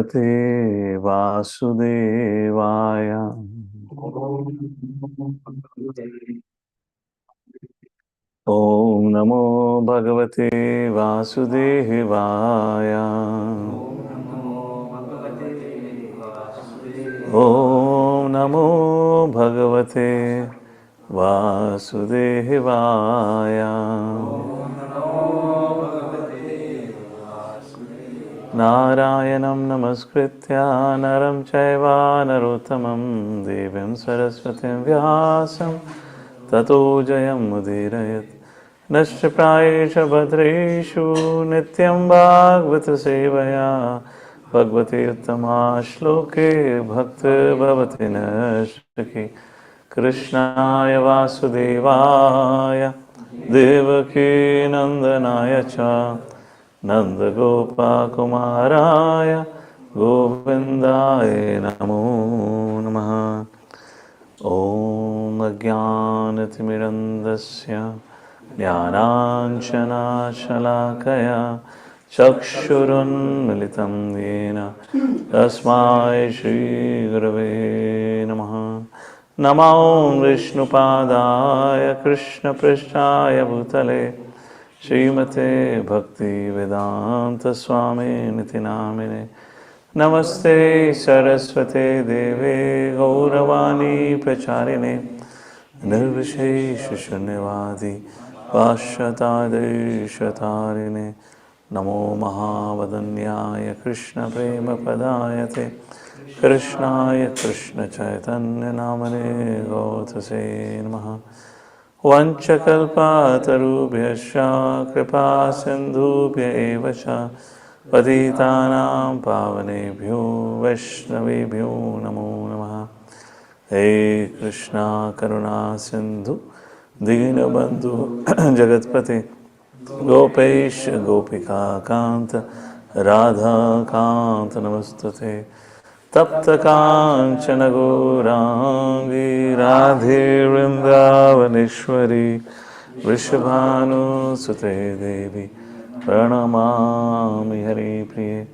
Bhagavate Vasudevaya. Om Namo Bhagavate Vasudevaya. Om Namo Bhagavate Vasudevaya. Narayanam Namaskritya Naram Chaiva Narottamam Devim Saraswatim Vyasam Tato Jayam Mudirayat Nashtraprayesha Bhadreshu Nityam Bhagavata Sevaya Bhagavate Uttama Shloke Bhakta Bhavati Nashraki Krishnaya Vasudevaya Devaki Nandanaya Cha Nanda Gopa Kumaraya Govindaya Namo Namaha. Om Ajnanatimirandasya Jnananjana Shalakaya Chakshurun Militam Yena Tasmai Shri Gurave Namaha. Namo Vishnupadaya Krishna Prishtaya Bhutale Srimate Bhakti Vedanta Swami Niti Namine Namaste Saraswate Deve Gauravani Pracharine Nirvishesha Shunyavadi Vashatade Shatarine Namo Mahavadanyaya Krishna Prema Padayate Krishnaya Krishna Chaitanya Namane Gautase Namaha Vanchakalpatarubhyascha kripa sindhubhya eva cha patitanam pavanebhyo vaishnavebhyo namo namaha. Hey Krishna Karuna Sindhu Dinabandhu Jagatpate Gopesh Gopika Kanta Radha Kanta Namastate Tapta Kanchana Gaurangi Radhe Vrindavaneshwari Vrishabhanu Sute Devi Pranamami Hari Priye.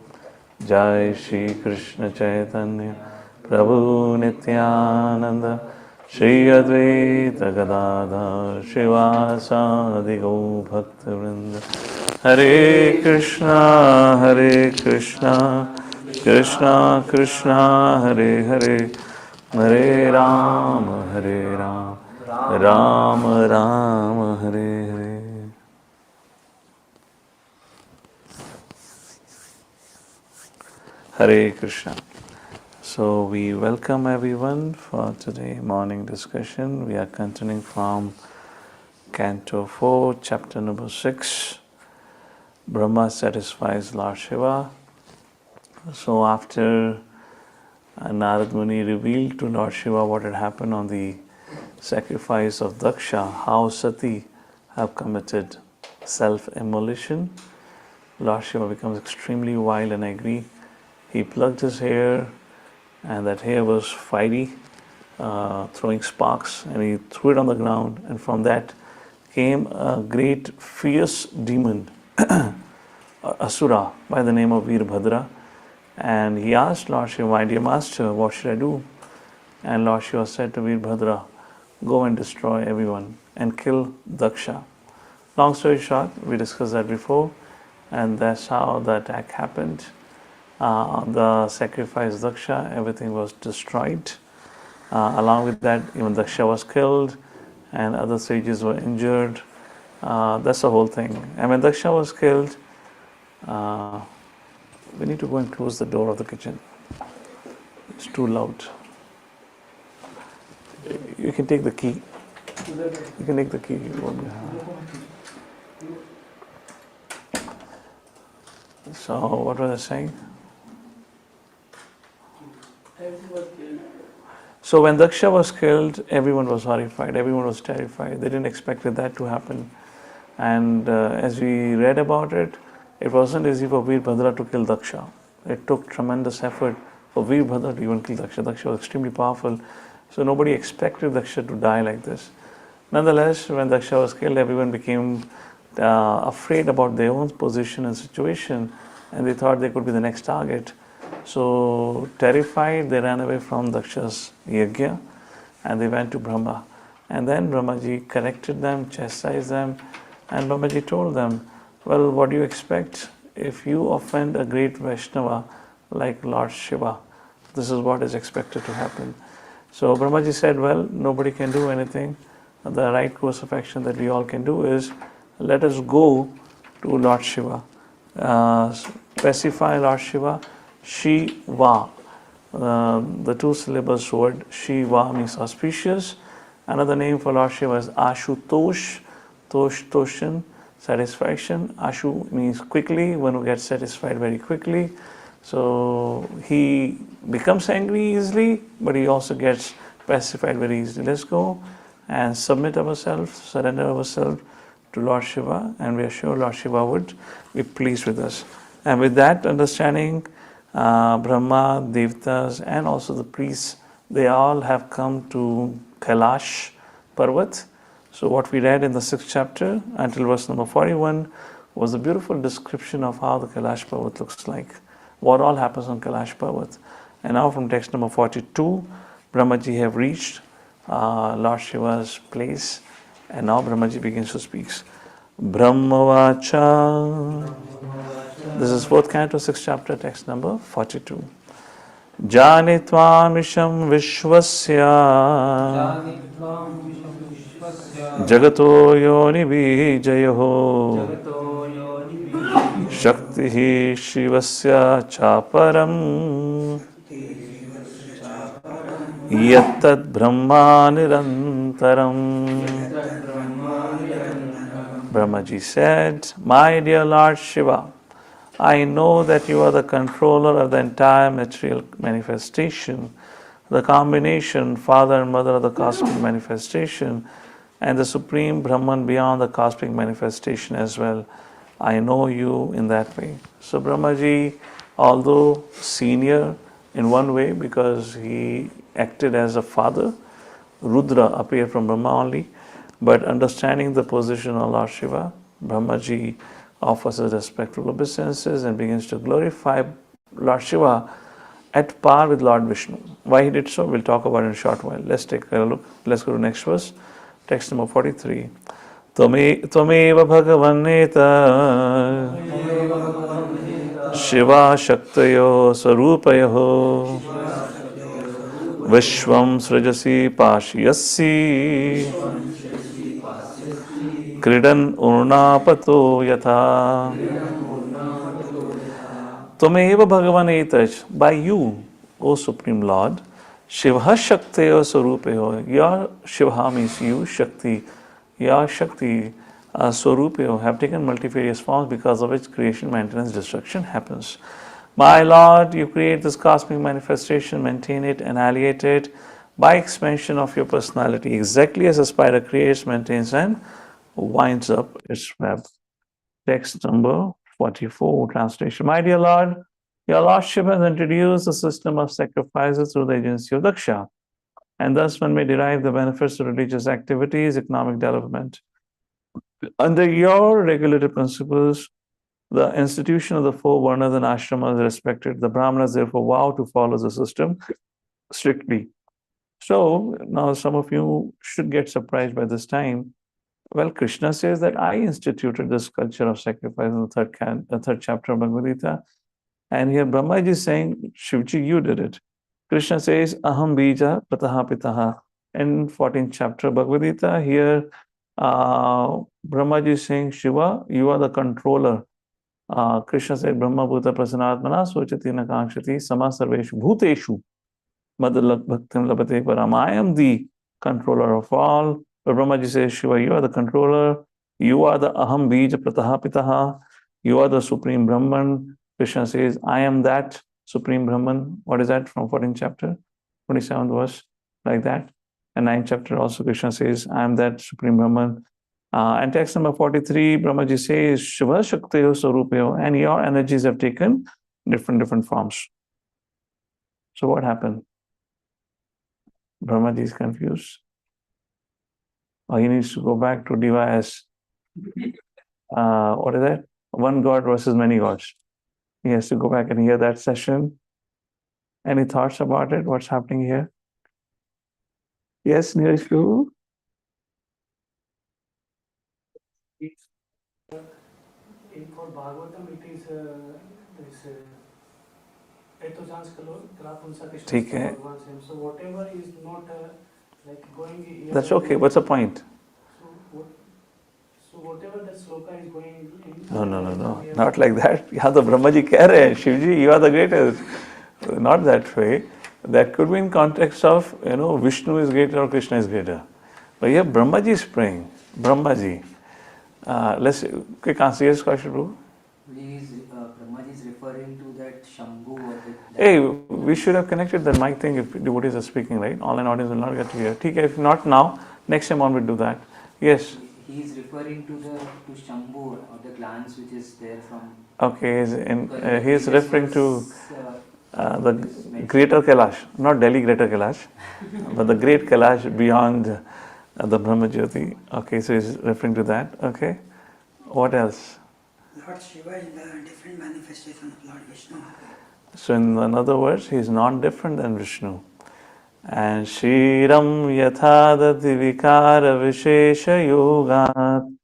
Jai Shri Krishna Chaitanya Prabhu Nityananda Shri Advaita Gadadhar Shivasadi Go Bhakta Vrinda. Hare Krishna Hare Krishna Krishna Krishna Hare Hare Hare Rama Hare Rama Rama Rama Hare Hare. Hare Krishna. So we welcome everyone for today morning discussion. We are continuing from Canto 4, Chapter number 6. Brahma satisfies Lord Shiva. So after Narad Muni revealed to Lord Shiva what had happened on the sacrifice of Daksha, how Sati have committed self-immolation, Lord Shiva becomes extremely wild and angry. He plucked his hair, and that hair was fiery, throwing sparks, and he threw it on the ground, and from that came a great fierce demon, Asura, by the name of Veerbhadra. And he asked Lord Shiva, "My dear master, what should I do?" And Lord Shiva said to Veerbhadra, "Go and destroy everyone and kill Daksha." Long story short, we discussed that before, and that's how the attack happened. The sacrifice Daksha, everything was destroyed. Along with that, even Daksha was killed, and other sages were injured. That's the whole thing. And when Daksha was killed, we need to go and close the door of the kitchen. It's too loud. You can take the key. You can take the key. So, what was I saying? So when Daksha was killed, everyone was horrified, everyone was terrified. They didn't expect that to happen. And as we read about it, it wasn't easy for Veerbhadra to kill Daksha. It took tremendous effort for Veerbhadra to even kill Daksha. Daksha was extremely powerful, so nobody expected Daksha to die like this. Nonetheless, when Daksha was killed, everyone became afraid about their own position and situation, and they thought they could be the next target. So terrified, they ran away from Daksha's yajna and they went to Brahma. And then Brahmaji corrected them, chastised them, and Brahmaji told them, well, what do you expect? If you offend a great Vaishnava like Lord Shiva, this is what is expected to happen. So Brahmaji said, well, nobody can do anything. The right course of action that we all can do is let us go to Lord Shiva. Specify Lord Shiva, Shiva. The two syllables word Shiva means auspicious. Another name for Lord Shiva is Ashutosh, Toshin, satisfaction. Ashu means quickly, one who gets satisfied very quickly. So he becomes angry easily, but he also gets pacified very easily. Let's go and submit ourselves, surrender ourselves to Lord Shiva, and we are sure Lord Shiva would be pleased with us. And with that understanding, Brahma, Devatas, and also the priests, they all have come to Kailash Parvat. So what we read in the 6th chapter until verse number 41 was a beautiful description of how the Kailash Parvat looks like, what all happens on Kailash Parvat. And now from text number 42, Brahmaji have reached Lord Shiva's place, and now Brahmaji begins to speak. Brahmavacha. This is 4th canto, 6th chapter, text number 42. Janitvam vishwasya Jagato yoni vijayoho Shakti shivasya chaparam Yattad brahma nirantaram. Brahmaji said, my dear Lord Shiva, I know that you are the controller of the entire material manifestation, the combination, father and mother of the cosmic manifestation, and the supreme Brahman beyond the cosmic manifestation as well. I know you in that way. So Brahmaji, although senior in one way because he acted as a father, Rudra appeared from Brahma only, but understanding the position of Lord Shiva, Brahmaji offers his respectful obeisances and begins to glorify Lord Shiva at par with Lord Vishnu. Why he did so, we'll talk about in a short while. Let's take a look. Let's go to the next verse, text number 43. Tvameva bhagavaneta Shiva shaktayo sarupayo Vishwam srajasi pashiyasi Kridan urnapato yatha. Tvameva bhagavanetach. By you, O Supreme Lord, Shiva shaktayo sarupayo. Your Shiva means you, Shakti. Your Shakti, Swarupayo, have taken multifarious forms because of which creation, maintenance, destruction happens. My Lord, you create this cosmic manifestation, maintain it, annihilate it by expansion of your personality, exactly as a spider creates, maintains, and winds up its web. Text number 44, translation. My dear Lord, your Lordship has introduced a system of sacrifices through the agency of Daksha, and thus one may derive the benefits of religious activities, economic development. Under your regulated principles, the institution of the four varnas and ashramas is respected. The Brahmanas therefore vow to follow the system strictly. So now some of you should get surprised by this time. Well, Krishna says that I instituted this culture of sacrifice in the third chapter of Bhagavad Gita. And here Brahmaji is saying, Shivji, you did it. Krishna says, Aham bija pataha pitaha. In 14th chapter of Bhagavad Gita, here Brahmaji is saying, Shiva, you are the controller. Krishna said, Brahma bhuta prasanatmana sochati nakangshati sama sarveshu bhuteshu madalak bhaktim labate param. I am the controller of all. But Brahmaji says, Shiva, you are the controller. You are the aham bija prataha pitaha. You are the supreme Brahman. Krishna says, I am that supreme Brahman. What is that from 14th chapter? 27th verse, like that. And 9th chapter also Krishna says, I am that supreme Brahman. And text number 43, Brahmaji says, Shiva Shaktayo Sarupayo, and your energies have taken different forms. So what happened? Brahmaji is confused. Or he needs to go back to Diva as, what is that? One God versus many gods. He has to go back and hear that session Any thoughts about it? What's happening here? Yes, Nirishu? For Bhagavatam, it is this ठीक है. So whatever is not like going here. That's okay. What's the point? So whatever the sloka is going in. No. Not like that. यहाँ तो ब्रह्मा जी कह रहे हैं, शिव जी, you are the greatest. Not that way. That could be in context of, Vishnu is greater or Krishna is greater. But here Brahma ji is praying. Brahma ji. Let's quick answer this question, bro. Brahmaji is referring to that Shambhu or Hey, we should have connected the mic thing if devotees are speaking, right? Online audience will not get to hear. Okay, if not now, next time on we'll do that. Yes. He is referring to Shambhu or the glance which is there from. Okay, he is referring to the greater Kailash, not Delhi greater Kailash, but the great Kailash beyond the Brahma Jyoti. Okay, so he's referring to that. Okay, what else? Lord Shiva is the different manifestation of Lord Vishnu. So in other words, he is not different than Vishnu. And Shiram yathadati vikara vishesha yogat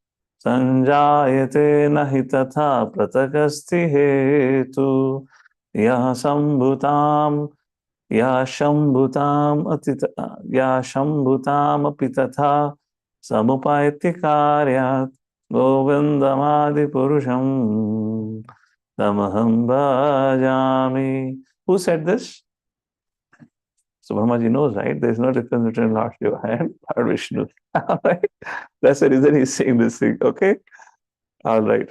sanjayate nahi tatha pratakasti hetu ya sambhutam api tatha samupayati karyat govindamadi purusham tamaham bhajami. Who said this? So Brahmaji knows, right? There's no difference between Lord Shiva and Lord Vishnu. All right? That's the reason he's saying this thing. Okay? All right.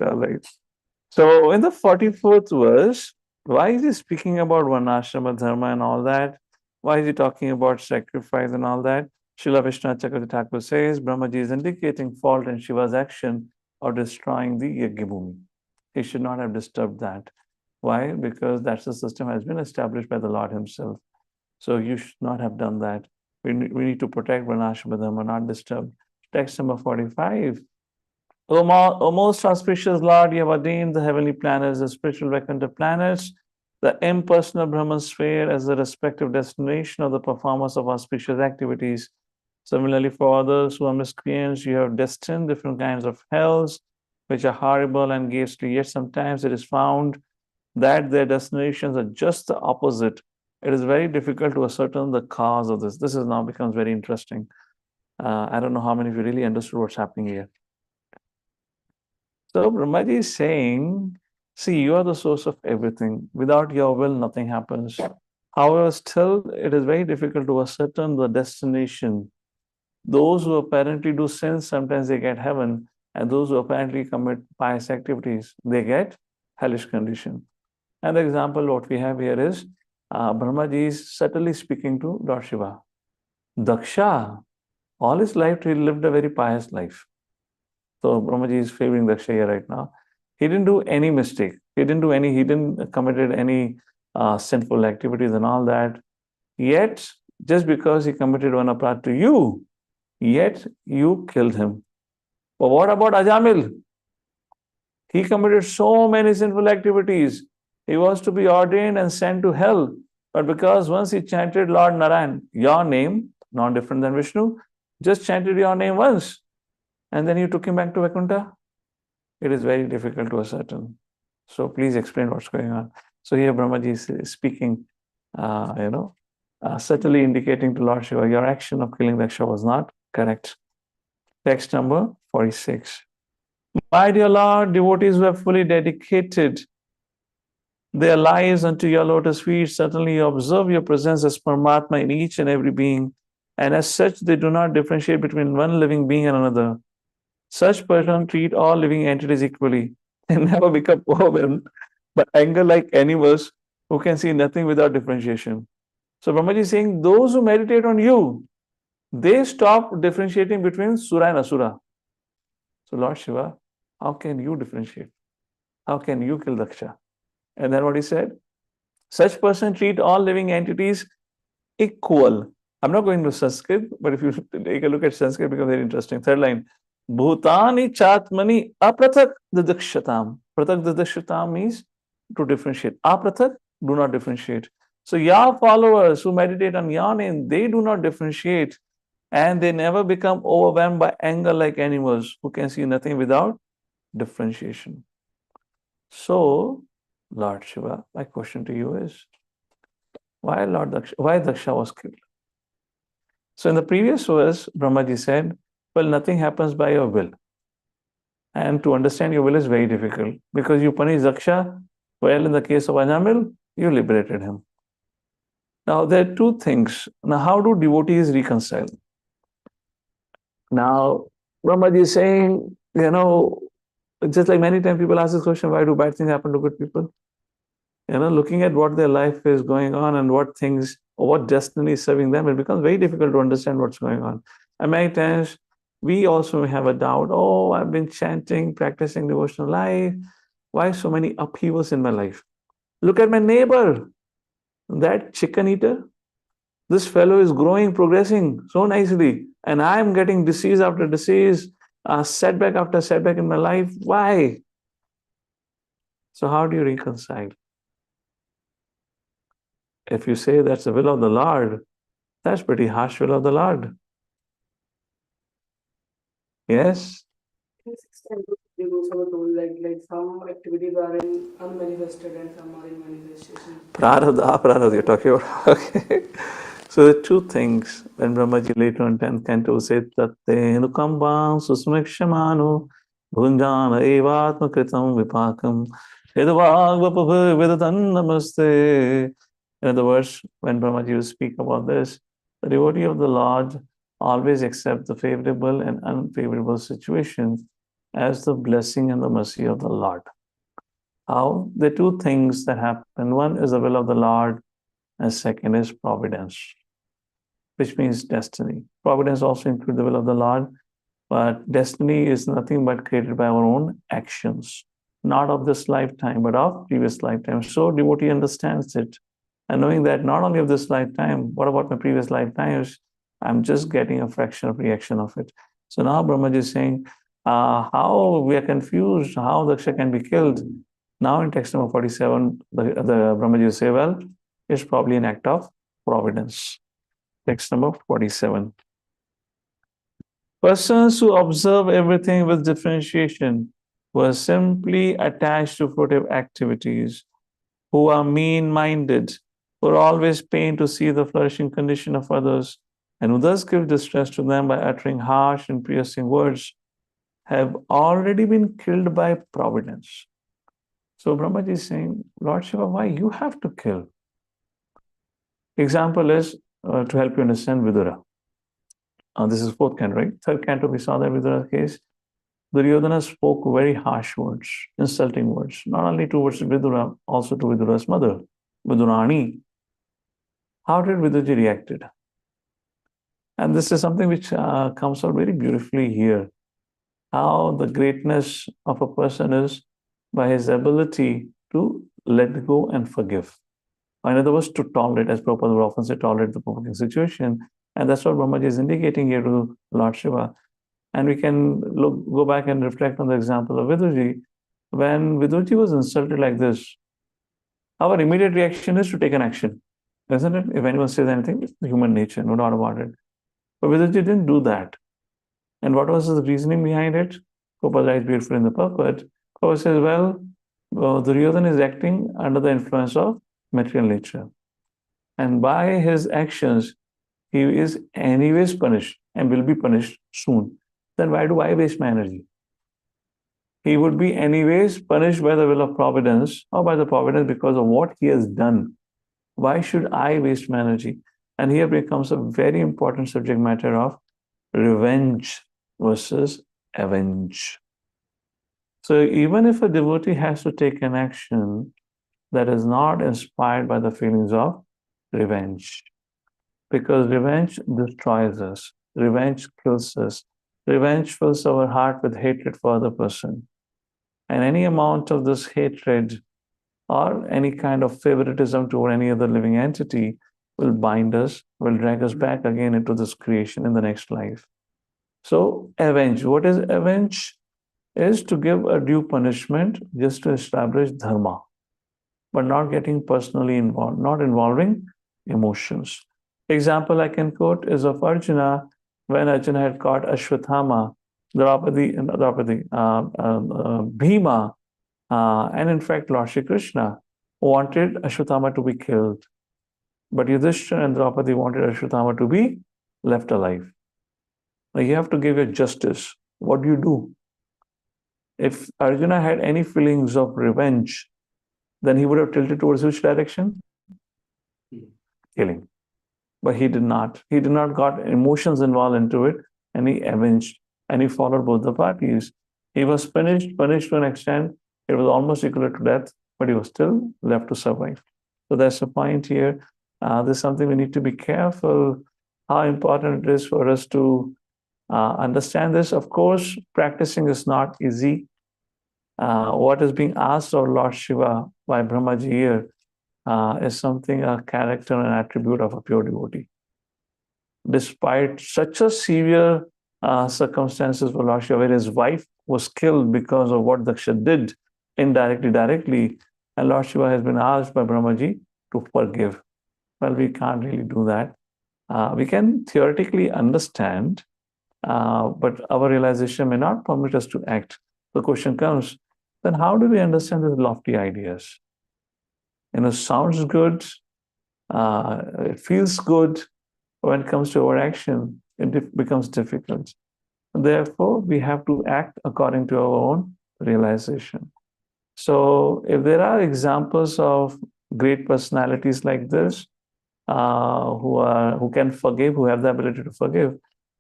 So in the 44th verse, why is he speaking about Varnashrama Dharma and all that? Why is he talking about sacrifice and all that? Srila Vishnu Chakravarti Thakur says Brahmaji is indicating fault in Shiva's action of destroying the Yajna. He should not have disturbed that. Why? Because that's the system has been established by the Lord himself. So you should not have done that. We need to protect Varnashrama Dharma, not disturb. Text number 45. O most auspicious Lord, you have ordained the heavenly planets, the spiritual reckoning of planets, the impersonal Brahman sphere as the respective destination of the performance of auspicious activities. Similarly, for others who are miscreants, you have destined different kinds of hells, which are horrible and ghastly. Yet sometimes it is found that their destinations are just the opposite. It is very difficult to ascertain the cause of this. This is now becomes very interesting. I don't know how many of you really understood what's happening here. So Brahmaji is saying, see, you are the source of everything. Without your will, nothing happens. However, still, it is very difficult to ascertain the destination. Those who apparently do sins, sometimes they get heaven, and those who apparently commit pious activities, they get hellish condition. And the example what we have here is Brahmaji is subtly speaking to Lord Shiva. Daksha, all his life he lived a very pious life. So Brahmaji is favoring Daksha here right now. He didn't do any mistake. He didn't committed any sinful activities and all that. Yet, just because he committed one aparat to you, yet you killed him. But what about Ajamil? He committed so many sinful activities. He was to be ordained and sent to hell. But because once he chanted Lord Narayan, your name, not different than Vishnu, just chanted your name once, and then you took him back to Vaikuntha, it is very difficult to ascertain. So please explain what's going on. So here Brahmaji is speaking, subtly indicating to Lord Shiva, your action of killing Daksha was not correct. Text number 46. My dear Lord, devotees who have fully dedicated their lives unto your lotus feet, certainly you observe your presence as Paramatma in each and every being, and as such they do not differentiate between one living being and another. Such persons treat all living entities equally. They never become overwhelmed by anger like animals who can see nothing without differentiation. So Brahmaji is saying, those who meditate on you, they stop differentiating between Sura and Asura. So Lord Shiva, how can you differentiate? How can you kill Daksha? And then what he said? Such person treat all living entities equal. I'm not going to Sanskrit, but if you take a look at Sanskrit, it becomes very interesting. Third line. Bhutani chatmani aprathak didakshatam. Prathak didakshatam means to differentiate. Aprathak, do not differentiate. So your followers who meditate on your name, they do not differentiate and they never become overwhelmed by anger like animals who can see nothing without differentiation. So, Lord Shiva, my question to you is, why Daksha was killed? So in the previous verse, Brahmaji said, well, nothing happens by your will. And to understand your will is very difficult because you punish Daksha. Well, in the case of Anamil, you liberated him. Now, there are two things. Now, how do devotees reconcile? Now, Brahmaji is saying, just like many times people ask this question, why do bad things happen to good people? Looking at what their life is going on and what things or what destiny is serving them, it becomes very difficult to understand what's going on. And many times we also have a doubt, oh, I've been chanting, practicing devotional life. Why so many upheavals in my life? Look at my neighbor, that chicken eater. This fellow is growing, progressing so nicely, and I'm getting disease after disease, setback after setback in my life. Why? So, how do you reconcile? If you say that's the will of the Lord, that's pretty harsh will of the Lord. Yes? In 6 they also told like some activities are in unmanifested and some are in manifestation. Prarabdha, you're talking about. Okay. So the two things when Brahmaji later on 10th canto said Tatte nukambam susmikshamanu bhunjana evatma kritam vipakam edavagvapav vedatan namaste. In other words, when Brahmaji will speak about this, the devotee of the Lord always accept the favorable and unfavorable situations as the blessing and the mercy of the Lord. How? The two things that happen. One is the will of the Lord, and second is providence, which means destiny. Providence also includes the will of the Lord, but destiny is nothing but created by our own actions, not of this lifetime, but of previous lifetime. So devotee understands it. And knowing that not only of this lifetime, what about my previous lifetimes? I'm just getting a fraction of reaction of it. So now Brahmaji is saying, how we are confused, how Daksha can be killed. Now in text number 47, the Brahmaji say, well, it's probably an act of providence. Text number 47. Persons who observe everything with differentiation were simply attached to fruitive activities, who are mean-minded, who are always pained to see the flourishing condition of others, and who thus give distress to them by uttering harsh and piercing words, have already been killed by providence. So Brahmaji is saying, Lord Shiva, why you have to kill? Example is to help you understand Vidura. This is fourth canto, right? Third canto, we saw that Vidura's case. Duryodhana spoke very harsh words, insulting words, not only towards Vidura, also to Vidura's mother, Vidurani. How did Viduji reacted? And this is something which comes out very beautifully here. How the greatness of a person is by his ability to let go and forgive. In other words, to tolerate, as Prabhupada would often say, tolerate the provoking situation. And that's what Brahmaji is indicating here to Lord Shiva. And we can go back and reflect on the example of Viduji. When Viduji was insulted like this, our immediate reaction is to take an action, isn't it? If anyone says anything, it's human nature, no doubt about it. But Viduji didn't do that. And what was the reasoning behind it? Prabhupada writes beautifully in the purport. Prabhupada says, well, Duryodhana is acting under the influence of material nature. And by his actions, he is anyways punished and will be punished soon. Then why do I waste my energy? He would be anyways punished by the will of providence or by the providence because of what he has done. Why should I waste my energy? And here becomes a very important subject matter of revenge versus avenge. So even if a devotee has to take an action that is not inspired by the feelings of revenge, because revenge destroys us, revenge kills us, revenge fills our heart with hatred for the person. And any amount of this hatred or any kind of favoritism toward any other living entity will bind us, will drag us back again into this creation in the next life. So, avenge. What is avenge? Is to give a due punishment just to establish dharma. but not getting personally involved, not involving emotions. Example I can quote is of Arjuna when Arjuna had caught Ashwathama, Bhima, and in fact Lord Shri Krishna wanted Ashwathama to be killed. But Yudhishthira and Draupadi wanted Ashwathama to be left alive. Now you have to give your justice. What do you do? If Arjuna had any feelings of revenge, then he would have tilted towards which direction? Killing. But he did not. He did not got emotions involved into it, and he avenged, and he followed both the parties. He was punished to an extent. It was almost equal to death, but he was still left to survive. So that's the point here. There's something we need to be careful how important it is for us to understand this. Of course, practicing is not easy. What is being asked of Lord Shiva by Brahmaji here is something, a character and attribute of a pure devotee. Despite such a severe circumstances for Lord Shiva, where his wife was killed because of what Daksha did, indirectly, directly, and Lord Shiva has been asked by Brahmaji to forgive. Well, we can't really do that. We can theoretically understand, but our realization may not permit us to act. The question comes, then how do we understand these lofty ideas? Sounds good, it feels good. When it comes to our action, it becomes difficult. Therefore, we have to act according to our own realization. So, if there are examples of great personalities like this, who can forgive, who have the ability to forgive,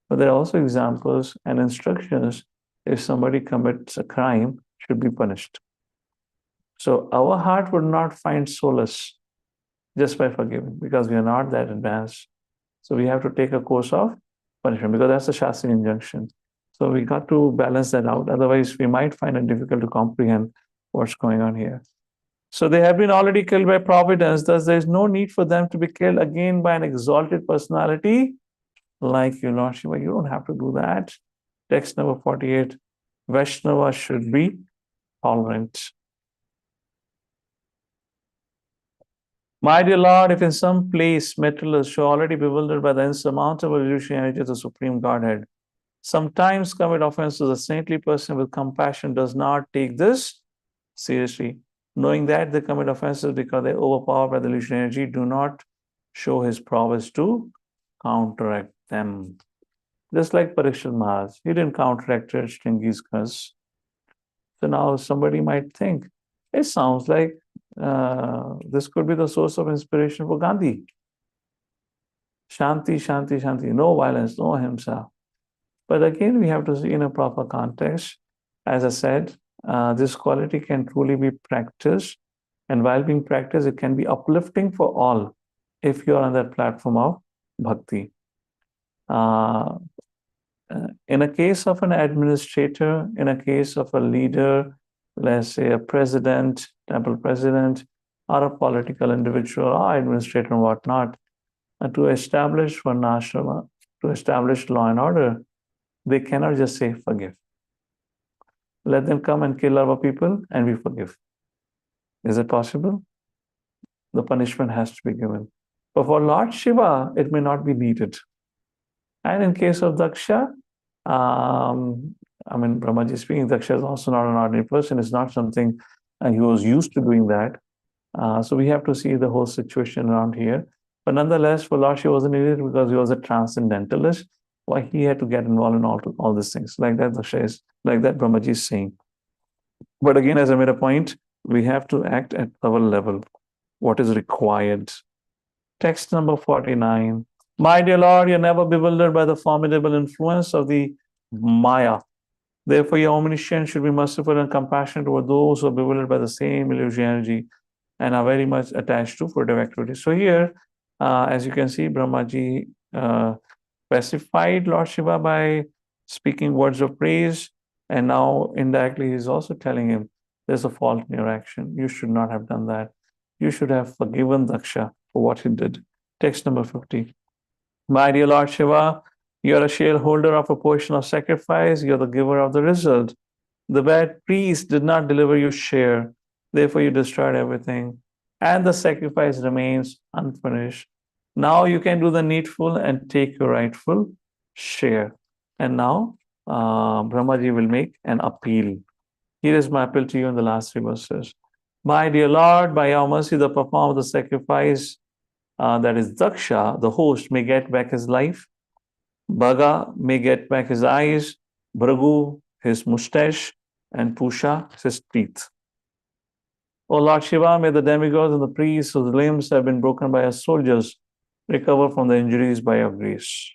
but there are also examples and instructions. If somebody commits a crime, should be punished. So our heart would not find solace just by forgiving, because we are not that advanced. So we have to take a course of punishment, because that's the Shastri injunction. So we got to balance that out. Otherwise, we might find it difficult to comprehend what's going on here. So they have been already killed by providence. Thus, there is no need for them to be killed again by an exalted personality like you, Lord Shiva. You don't have to do that. Text number 48. Vaishnava should be tolerant. My dear Lord, if in some place materialists show already bewildered by the insurmountable illusory energy of the Supreme Godhead, sometimes commit offense to the saintly person with compassion does not take this seriously. Knowing that they commit offenses because they are overpowered by the illusory energy, do not show his prowess to counteract them. Just like Parikshit Maharaj, he didn't counteract Shringi's curse. So now somebody might think, it sounds like this could be the source of inspiration for Gandhi. Shanti, Shanti, Shanti, no violence, no ahimsa. But again, we have to see in a proper context. As I said, this quality can truly be practiced. And while being practiced, it can be uplifting for all if you are on that platform of bhakti. In a case of an administrator, in a case of a leader, let's say a president, temple president, or a political individual or administrator and whatnot, to establish varnashrama, to establish law and order, they cannot just say forgive. Let them come and kill our people and we forgive. Is it possible? The punishment has to be given. But for Lord Shiva, it may not be needed. And in case of Daksha, Brahmaji speaking, Daksha is also not an ordinary person. It's not something he was used to doing that. So we have to see the whole situation around here. But nonetheless, for Lord Shiva wasn't needed because he was a transcendentalist. Why he had to get involved in all these things. Like that, Daksha is, like that Brahmaji is saying. But again, as I made a point, we have to act at our level. What is required? Text number 49. My dear Lord, you're never bewildered by the formidable influence of the Maya. Therefore, your omniscience should be merciful and compassionate toward those who are bewildered by the same illusory energy and are very much attached to furtive activities. So here, as you can see, Brahmaji specified Lord Shiva by speaking words of praise, and now indirectly he's also telling him there's a fault in your action. You should not have done that. You should have forgiven Daksha for what he did. Text number 50. My dear Lord Shiva, you're a shareholder of a portion of sacrifice. You're the giver of the result. The bad priest did not deliver your share. Therefore, you destroyed everything. and the sacrifice remains unfinished. Now you can do the needful and take your rightful share. And now Brahmaji will make an appeal. Here is my appeal to you in the last three verses. My dear Lord, by your mercy, the performer of the sacrifice, that is Daksha, the host, may get back his life. Bhaga may get back his eyes, Bhragu his mustache, and Pusha his teeth. O Lord Shiva, may the demigods and the priests whose limbs have been broken by our soldiers recover from the injuries by your grace.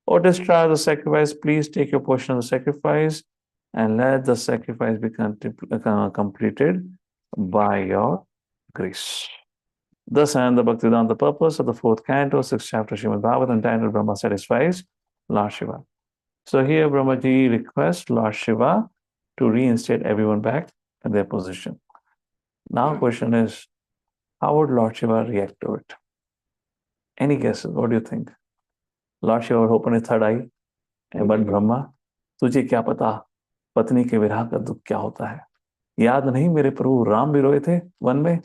O destroyer of the sacrifice, please take your portion of the sacrifice and let the sacrifice be completed by your grace. Thus ends the Bhaktivedanta purpose of the fourth canto, sixth chapter, Srimad Bhagavat, entitled Brahma Satisfies Lord Shiva. So here Brahmaji requests Lord Shiva to reinstate everyone back in their position. Now question is, how would Lord Shiva react to it? Any guesses? What do you think? Lord Shiva would open his third eye and but Brahma, तुझे क्या पता पत्नी के विरह का दुख क्या होता है? याद नहीं मेरे प्रभु राम भी रोए थे वन में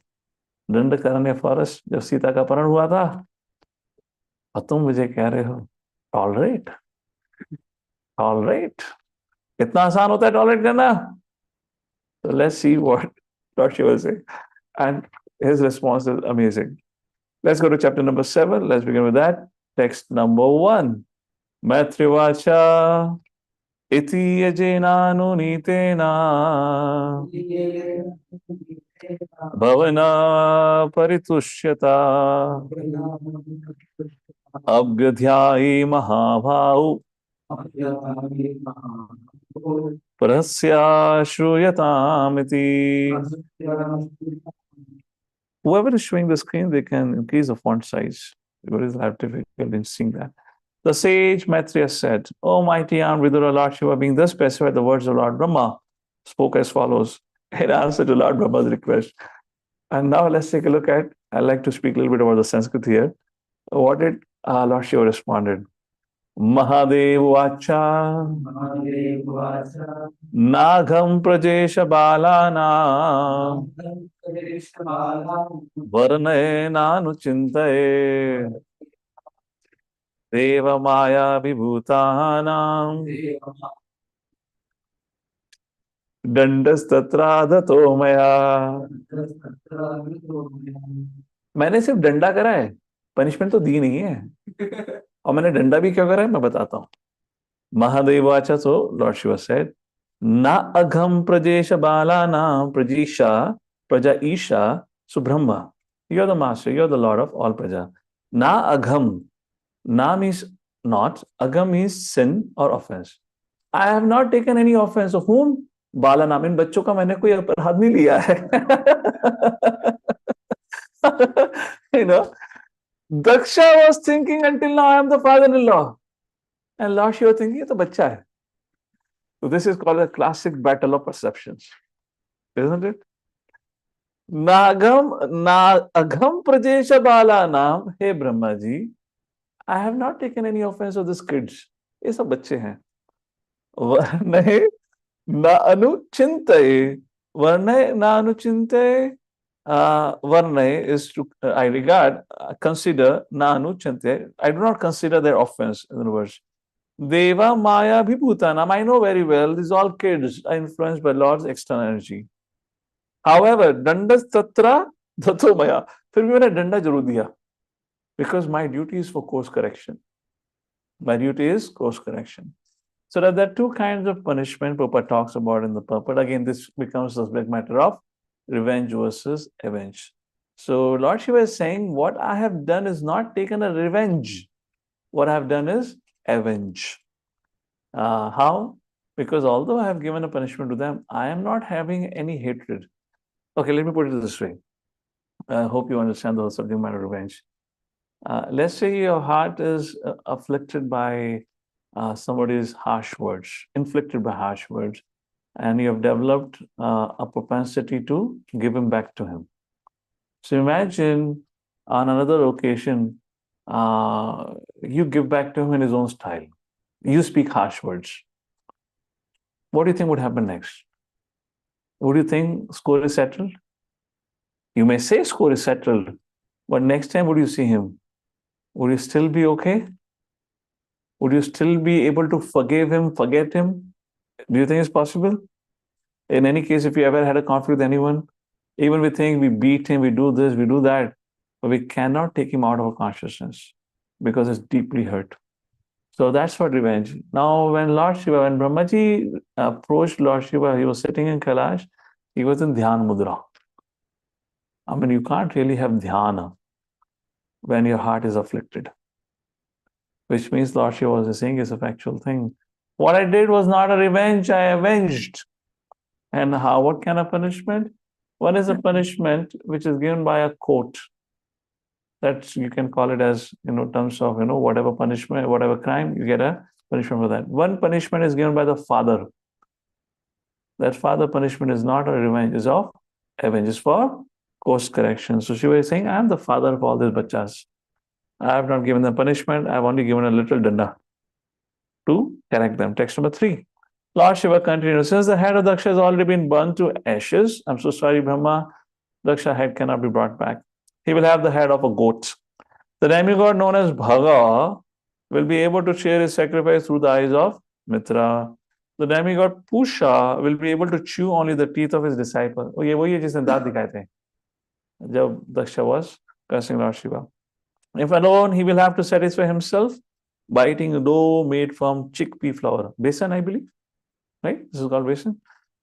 दंडकारण्य फॉरेस्ट जब सीता का अपहरण हुआ था और तुम मुझे कह रहे हो टॉलरेट टॉलरेट इतना आसान होता है टॉलरेट करना? So let's see what Lord Shiva will say. And his response is amazing. Let's go to chapter number 7. Let's begin with that. Text number 1. Maitrivacha iti yajena nitena bhavana paritushyata abgadhyai mahabhau parasya shruyatamiti. Whoever is showing the screen, they can increase the font size. What is that difficult in seeing that? The sage Maitreya said, O mighty Aunt Vidura, Lord Shiva, being thus specified, the words of Lord Brahma spoke as follows in answer to Lord Brahma's request. And now let's take a look at, I'd like to speak a little bit about the Sanskrit here. What did Lord Shiva responded? Mahadev Vacha Nagham Prajesha Balana Varnaye Nanu Chintaye Deva Maya Vibhutanam Dandas Tatra Dato Maya. मैंने सिर्फ डंडा करा है, punishment तो दी नहीं है. और मैंने डंडा भी क्यों करा है मैं बताता हूं. Mahadevacha, so Lord Shiva said, Na agham prajesha bala na prajisha praja isha subrahma. You're the master, you're the lord of all praja. Na agham. Na means not, agam means sin or offense. I have not taken any offense. Of whom? Bala na. इन बच्चों का मैंने कोई अपराध नहीं लिया है. You know, Daksha was thinking until now I am the father-in-law. And Lord Shiva thinking, ये तो बच्चा है. So this is called a classic battle of perceptions, isn't it? Nagam agham prajesha bala naam. Hey Brahmaji, I have not taken any offense of these kids. ये सब बच्चे हैं. Varnaye na anuchintaye. Varnaye na anuchintaye. Varnaye is to, I regard, consider, na anuchintaye. I do not consider their offense, in other words. Deva Maya Vibhutanam. I know very well these all kids are influenced by Lord's external energy. However, Dandas Tatra Dato Maya. फिर भी मैंने डंडा जरूर दिया. Because my duty is for course correction. My duty is course correction. So that there are two kinds of punishment Prabhupada talks about in the purport. Again, this becomes the subject matter of revenge versus avenge. So Lord Shiva is saying, what I have done is not taken a revenge. What I have done is avenge. How? Because although I have given a punishment to them, I am not having any hatred. Okay, let me put it this way. I hope you understand the subject matter of revenge. Let's say your heart is afflicted by somebody's harsh words, inflicted by harsh words, and you have developed a propensity to give him back to him. So imagine on another occasion, you give back to him in his own style. You speak harsh words. What do you think would happen next? Would you think score is settled? You may say score is settled, but next time would you see him? Would you still be okay? Would you still be able to forgive him, forget him? Do you think it's possible? In any case, if you ever had a conflict with anyone, even we think we beat him, we do this, we do that, but we cannot take him out of our consciousness because it's deeply hurt. So that's what revenge. Now, when Brahmaji approached Lord Shiva, he was sitting in Kailash, he was in Dhyan Mudra. I mean, you can't really have dhyana when your heart is afflicted, which means Lord Shiva was saying is a factual thing. What I did was not a revenge, I avenged. And how? What kind of punishment? One is a punishment which is given by a court. That you can call it as, terms of, whatever punishment, whatever crime, you get a punishment for that. One punishment is given by the father. That father punishment is not a revenge, is of avenge, is for course correction. So Shiva is saying, I am the father of all these bachas. I have not given them punishment, I have only given a little danda to correct them. Text number 3. Lord Shiva continues, since the head of Daksha has already been burned to ashes, I'm so sorry, Brahma, Daksha head cannot be brought back. He will have the head of a goat. The demigod known as Bhaga will be able to share his sacrifice through the eyes of Mitra. The demigod Pusha will be able to chew only the teeth of his disciple. Oh, ये वही है जिसने दांत दिखाए थे जब Daksha was cursing Lord Shiva. If alone, he will have to satisfy himself by eating dough made from chickpea flour. Besan, I believe. Right? This is called besan.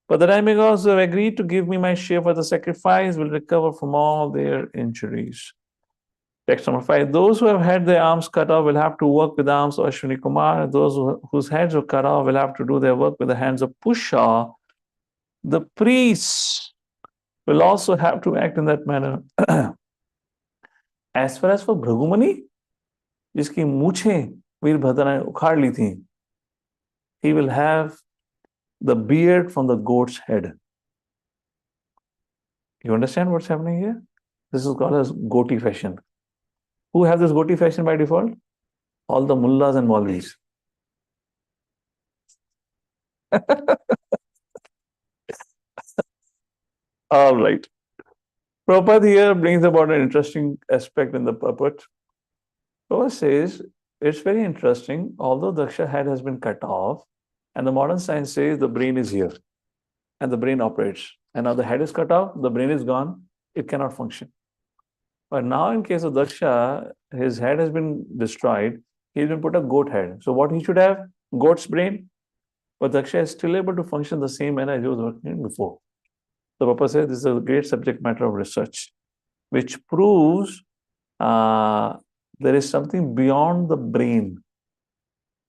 But the demigods who have agreed to give me my share for the sacrifice will recover from all their injuries. Text number 5. Those who have had their arms cut off will have to work with the arms of Ashwini Kumar. Those whose heads were cut off will have to do their work with the hands of Pusha. The priests will also have to act in that manner. As far as for Bhragumani, जिसकी मूछें वीरभद्र ने उखाड़ ली थी, he will have the beard from the goat's head. You understand what's happening here? This is called as goatee fashion. Who have this goatee fashion by default? All the mullahs and maulvis. All right. Prabhupada here brings about an interesting aspect in the purport. Prabhupada says, it's very interesting, although Daksha head has been cut off, and the modern science says the brain is here, and the brain operates. And now the head is cut off, the brain is gone, it cannot function. But now in case of Daksha, his head has been destroyed, he's been put a goat head. So what he should have? Goat's brain. But Daksha is still able to function the same manner as he was working before. So Papa says this is a great subject matter of research, which proves there is something beyond the brain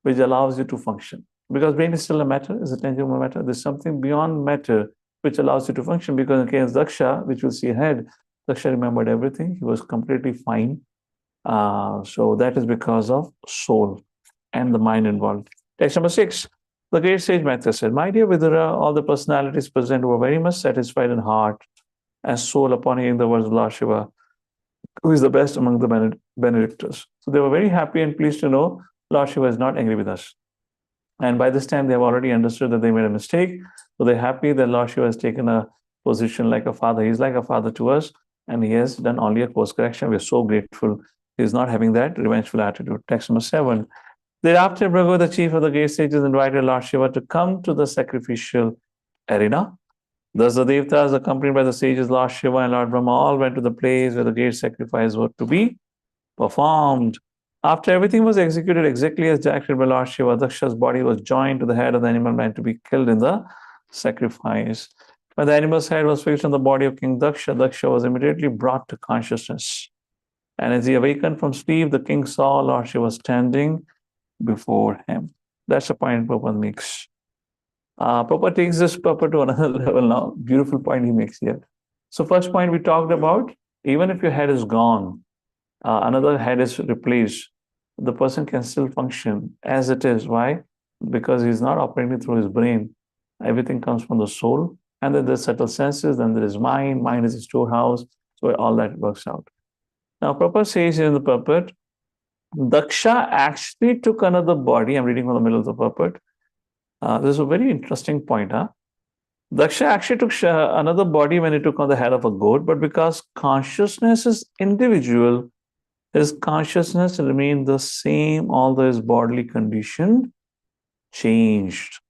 which allows you to function. Because brain is still a matter, is a tangible matter. There's something beyond matter which allows you to function. Because in case of Daksha, which we'll see ahead, Daksha remembered everything. He was completely fine. So that is because of soul and the mind involved. Text number 6. The great sage Maitreya said, my dear Vidura, all the personalities present were very much satisfied in heart and soul upon hearing the words of Lord Shiva, who is the best among the benedictors. So they were very happy and pleased to know Lord Shiva is not angry with us. And by this time, they have already understood that they made a mistake. So they're happy that Lord Shiva has taken a position like a father. He's like a father to us, and he has done only a course correction. We're so grateful. He's not having that revengeful attitude. Text number 7. Thereafter, Bhagavat, the chief of the great sages, invited Lord Shiva to come to the sacrificial arena. Thus, the Devtas, accompanied by the sages, Lord Shiva and Lord Brahma, all went to the place where the great sacrifice was to be performed. After everything was executed exactly as directed by Lord Shiva, Daksha's body was joined to the head of the animal meant to be killed in the sacrifice. When the animal's head was fixed on the body of King Daksha, Daksha was immediately brought to consciousness. And as he awakened from sleep, the king saw Lord Shiva standing before him. That's the point Prabhupada makes. Prabhupada takes this purport to another level now. Beautiful point he makes here. So first point we talked about, even if your head is gone, another head is replaced, the person can still function as it is. Why? Because he's not operating through his brain. Everything comes from the soul. And then there's subtle senses, then there is mind. Mind is a storehouse. So all that works out. Now, Prabhupada says in the purport, Daksha actually took another body. I'm reading from the middle of the purport. This is a very interesting point. Daksha actually took another body when he took on the head of a goat, but because consciousness is individual, his consciousness remained the same, although his bodily condition changed.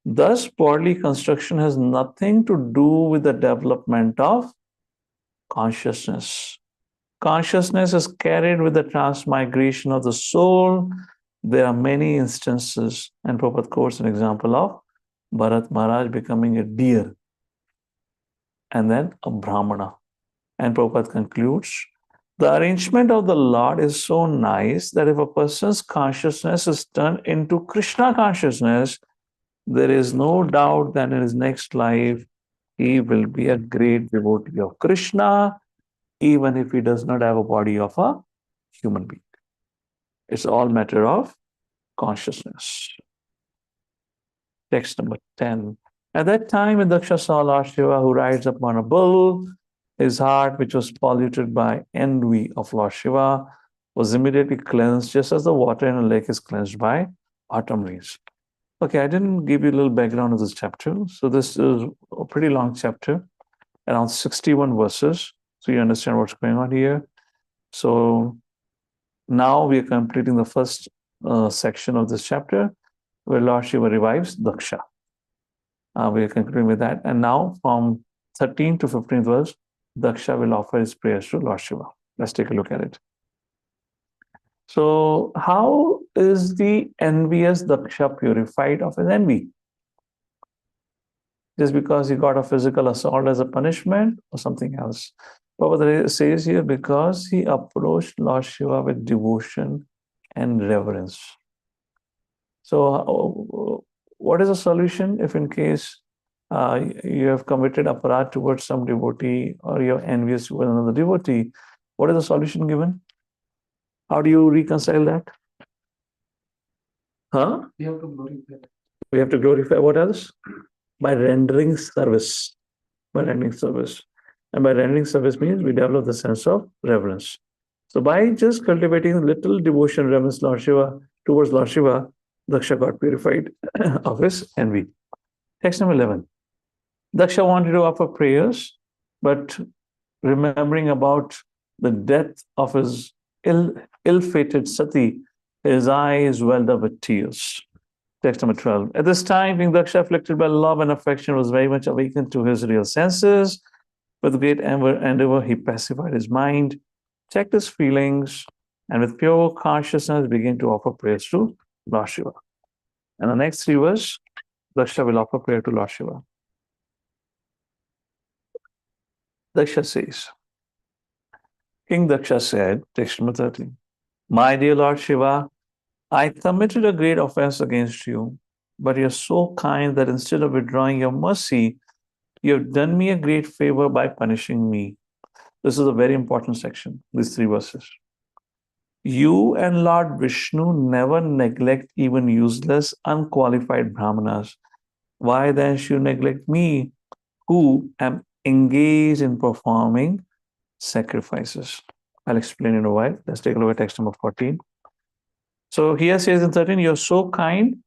Thus, bodily construction has nothing to do with the development of consciousness. Consciousness is carried with the transmigration of the soul. There are many instances, and Prabhupada quotes an example of Bharat Maharaj becoming a deer and then a Brahmana. And Prabhupada concludes, the arrangement of the Lord is so nice that if a person's consciousness is turned into Krishna consciousness, there is no doubt that in his next life he will be a great devotee of Krishna, even if he does not have a body of a human being. It's all matter of consciousness. Text number 10. At that time, when Daksha saw Lord Shiva, who rides upon a bull, his heart, which was polluted by envy of Lord Shiva, was immediately cleansed, just as the water in a lake is cleansed by autumn rains. Okay, I didn't give you a little background of this chapter. So this is a pretty long chapter, around 61 verses. So you understand what's going on here. So now we are completing the first section of this chapter, where Lord Shiva revives Daksha. We are concluding with that. And now from 13 to 15th verse, Daksha will offer his prayers to Lord Shiva. Let's take a look at it. So how is the envious Daksha purified of his envy? Just because he got a physical assault as a punishment or something else? Prabhupada says here, because he approached Lord Shiva with devotion and reverence. So what is the solution if in case you have committed aparadh towards some devotee or you're envious towards another devotee? What is the solution given? How do you reconcile that? Huh? We have to glorify. We have to glorify what else? By rendering service. By rendering service. And by rendering service means we develop the sense of reverence. So by just cultivating a little devotion, reverence Lord Shiva, towards Lord Shiva, Daksha got purified of his envy. Text number 11. Daksha wanted to offer prayers, but remembering about the death of his ill-fated Sati, his eyes welled up with tears. Text number 12. At this time, being Daksha afflicted by love and affection, was very much awakened to his real senses. With great endeavor, he pacified his mind, checked his feelings, and with pure consciousness began to offer prayers to Lord Shiva. And the next three verses, Daksha will offer prayer to Lord Shiva. Daksha says, King Daksha said, text number 13, my dear Lord Shiva, I committed a great offense against you, but you're so kind that instead of withdrawing your mercy, you have done me a great favor by punishing me. This is a very important section, these three verses. You and Lord Vishnu never neglect even useless, unqualified brahmanas. Why then should you neglect me, who am engaged in performing sacrifices? I'll explain in a while. Let's take a look at text number 14. So here says in 13, you're so kind,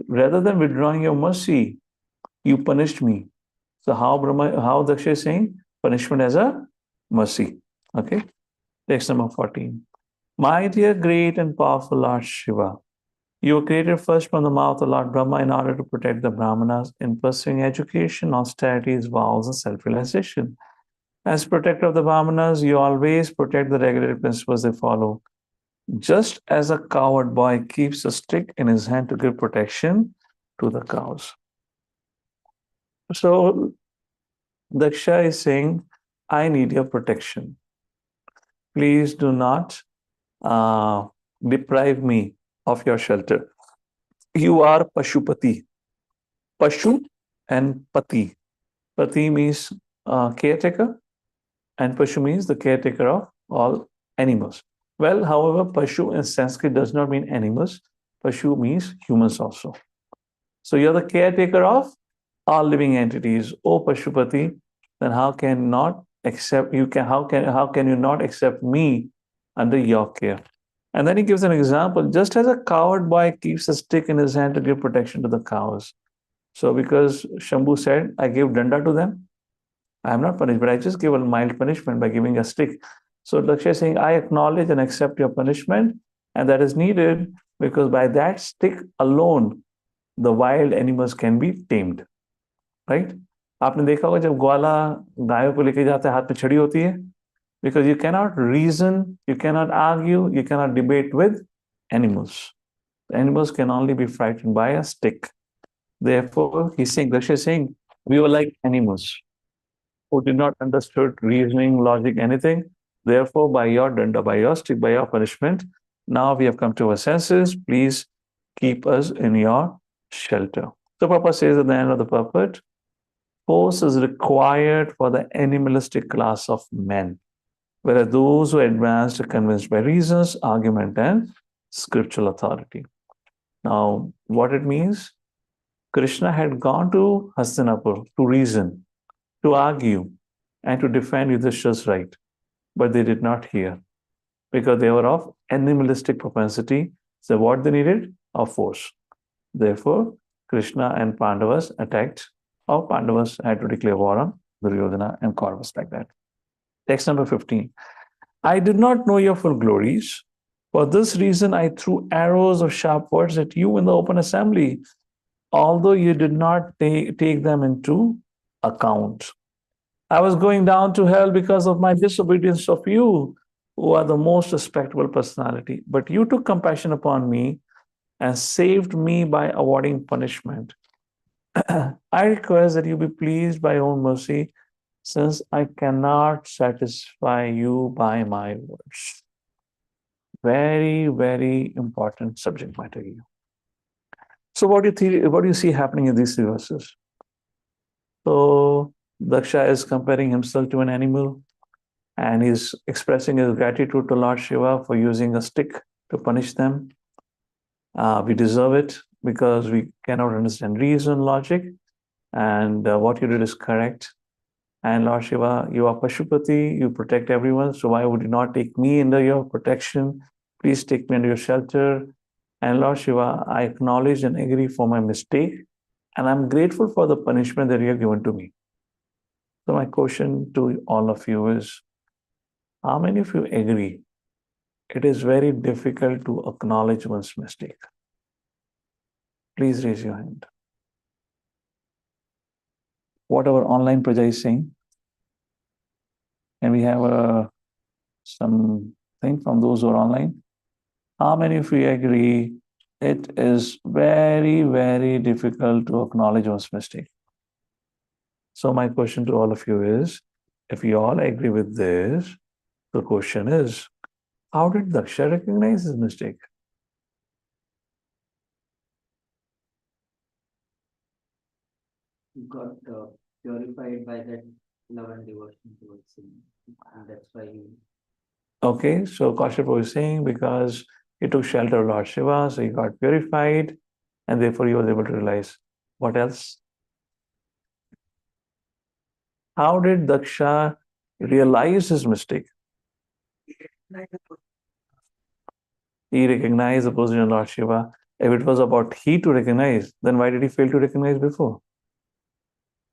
rather than withdrawing your mercy, you punished me. So how Daksha is saying? Punishment as a mercy. Okay. Text number 14. My dear great and powerful Lord Shiva, you were created first from the mouth of Lord Brahma in order to protect the Brahmanas in pursuing education, austerities, vows, and self-realization. As protector of the Brahmanas, you always protect the regulated principles they follow. Just as a coward boy keeps a stick in his hand to give protection to the cows. So Daksha is saying, I need your protection. Please do not deprive me of your shelter. You are Pashupati. Pashu and Pati. Pati means caretaker, and Pashu means the caretaker of all animals. Well, however, Pashu in Sanskrit does not mean animals. Pashu means humans also. So you're the caretaker of all living entities. O Pashupati, then how can not accept you can how can you not accept me under your care? And then he gives an example. Just as a coward boy keeps a stick in his hand to give protection to the cows, So because Shambhu said, I gave danda to them, I am not punished, but I just gave a mild punishment by giving a stick. So Daksha is saying, I acknowledge and accept your punishment, and that is needed because by that stick alone, the wild animals can be tamed. Right? आपने देखा होगा जब ग्वाला गायों को लेके जाता है हाथ में छड़ी होती है because you cannot reason, you cannot argue, you cannot debate with animals. Animals can only be frightened by a stick. Therefore, he's saying, Daksha is saying, we were like animals who did not understood reasoning, logic, anything. Therefore, by your danda, by your stick, by your punishment, now we have come to our senses. Please keep us in your shelter. So Papa says at the end of the puppet, force is required for the animalistic class of men, whereas those who advanced are convinced by reasons, argument, and scriptural authority. Now, what it means? Krishna had gone to Hastinapur to reason, to argue, and to defend Yudhishthira's right, but they did not hear because they were of animalistic propensity. So, what they needed? Of force. Therefore, Krishna and Pandavas attacked, or Pandavas had to declare war on Duryodhana and Kauravas like that. Text number 15. I did not know your full glories. For this reason, I threw arrows of sharp words at you in the open assembly, although you did not take them into account. I was going down to hell because of my disobedience of you, who are the most respectable personality. But you took compassion upon me and saved me by awarding punishment. I request that you be pleased by your own mercy, since I cannot satisfy you by my words. Very, very important subject matter here. So what do you see happening in these three verses? So Daksha is comparing himself to an animal, and he's expressing his gratitude to Lord Shiva for using a stick to punish them. We deserve it because we cannot understand reason, logic, and what you did is correct. And Lord Shiva, you are Pashupati, you protect everyone, so why would you not take me under your protection? Please take me under your shelter. And Lord Shiva, I acknowledge and agree for my mistake, and I'm grateful for the punishment that you have given to me. So my question to all of you is, how many of you agree it is very difficult to acknowledge one's mistake? Please raise your hand. What our online praja is saying? And we have something from those who are online. How many of you agree it is very, very difficult to acknowledge one's mistake? So my question to all of you is, if you all agree with this, the question is, how did Daksha recognize his mistake? He got purified by that love and devotion towards him, and that's why he. Okay, so Kashyapa is saying because he took shelter of Lord Shiva, so he got purified, and therefore he was able to realize. What else? How did Daksha realize his mistake? He recognized the position of Lord Shiva. If it was about he to recognize, then why did he fail to recognize before?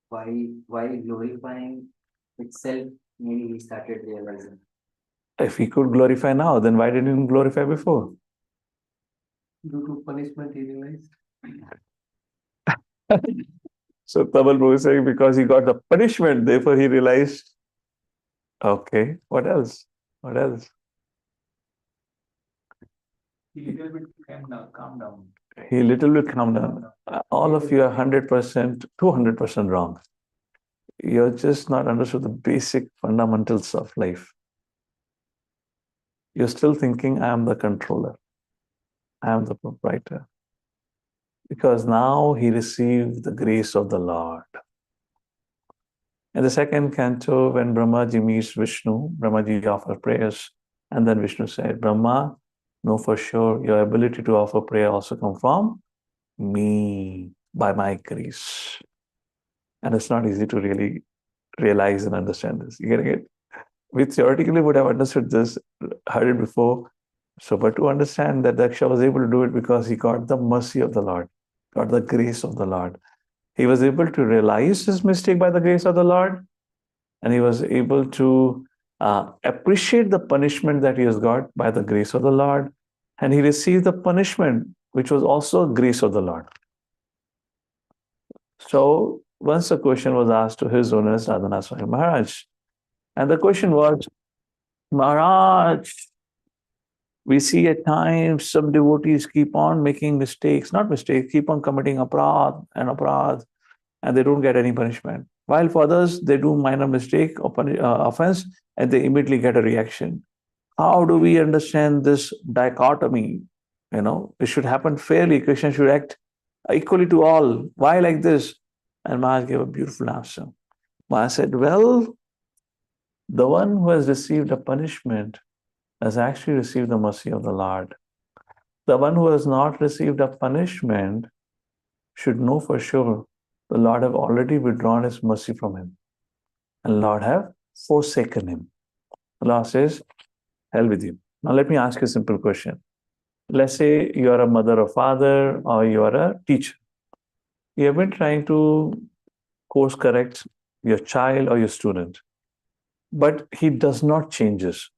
While glorifying itself, maybe he started realizing. If he could glorify now, then why didn't he glorify before? Due to punishment, he realized. So Tamal Prabhu is saying because he got the punishment, therefore he realized. Okay, what else? What else? He little bit calm down. He little bit calmed down. All of you are 100%, 200% wrong. You're just not understood the basic fundamentals of life. You're still thinking, I am the controller. I am the proprietor. Because now he received the grace of the Lord. In the second canto, when Brahmaji meets Vishnu, Brahmaji offers prayers, and then Vishnu said, Brahma, know for sure your ability to offer prayer also come from me, by my grace. And it's not easy to really realize and understand this. You getting it? We theoretically would have understood this, heard it before. So, but to understand that Daksha was able to do it because he got the mercy of the Lord, got the grace of the Lord. He was able to realize his mistake by the grace of the Lord, and he was able to appreciate the punishment that he has got by the grace of the Lord, and he received the punishment, which was also grace of the Lord. So once a question was asked to His Holiness Radhanath Swami Maharaj, and the question was, Maharaj, we see at times some devotees keep on making mistakes, not mistakes, keep on committing aparadh, and they don't get any punishment. While for others, they do minor mistake or offense, and they immediately get a reaction. How do we understand this dichotomy? It should happen fairly. Krishna should act equally to all. Why like this? And Maharaj gave a beautiful answer. Maharaj said, well, the one who has received a punishment has actually received the mercy of the Lord. The one who has not received a punishment should know for sure the Lord have already withdrawn his mercy from him. And Lord have forsaken him. The Lord says, hell with you. Now let me ask you a simple question. Let's say you are a mother or father, or you are a teacher. You have been trying to course correct your child or your student, but he does not changes.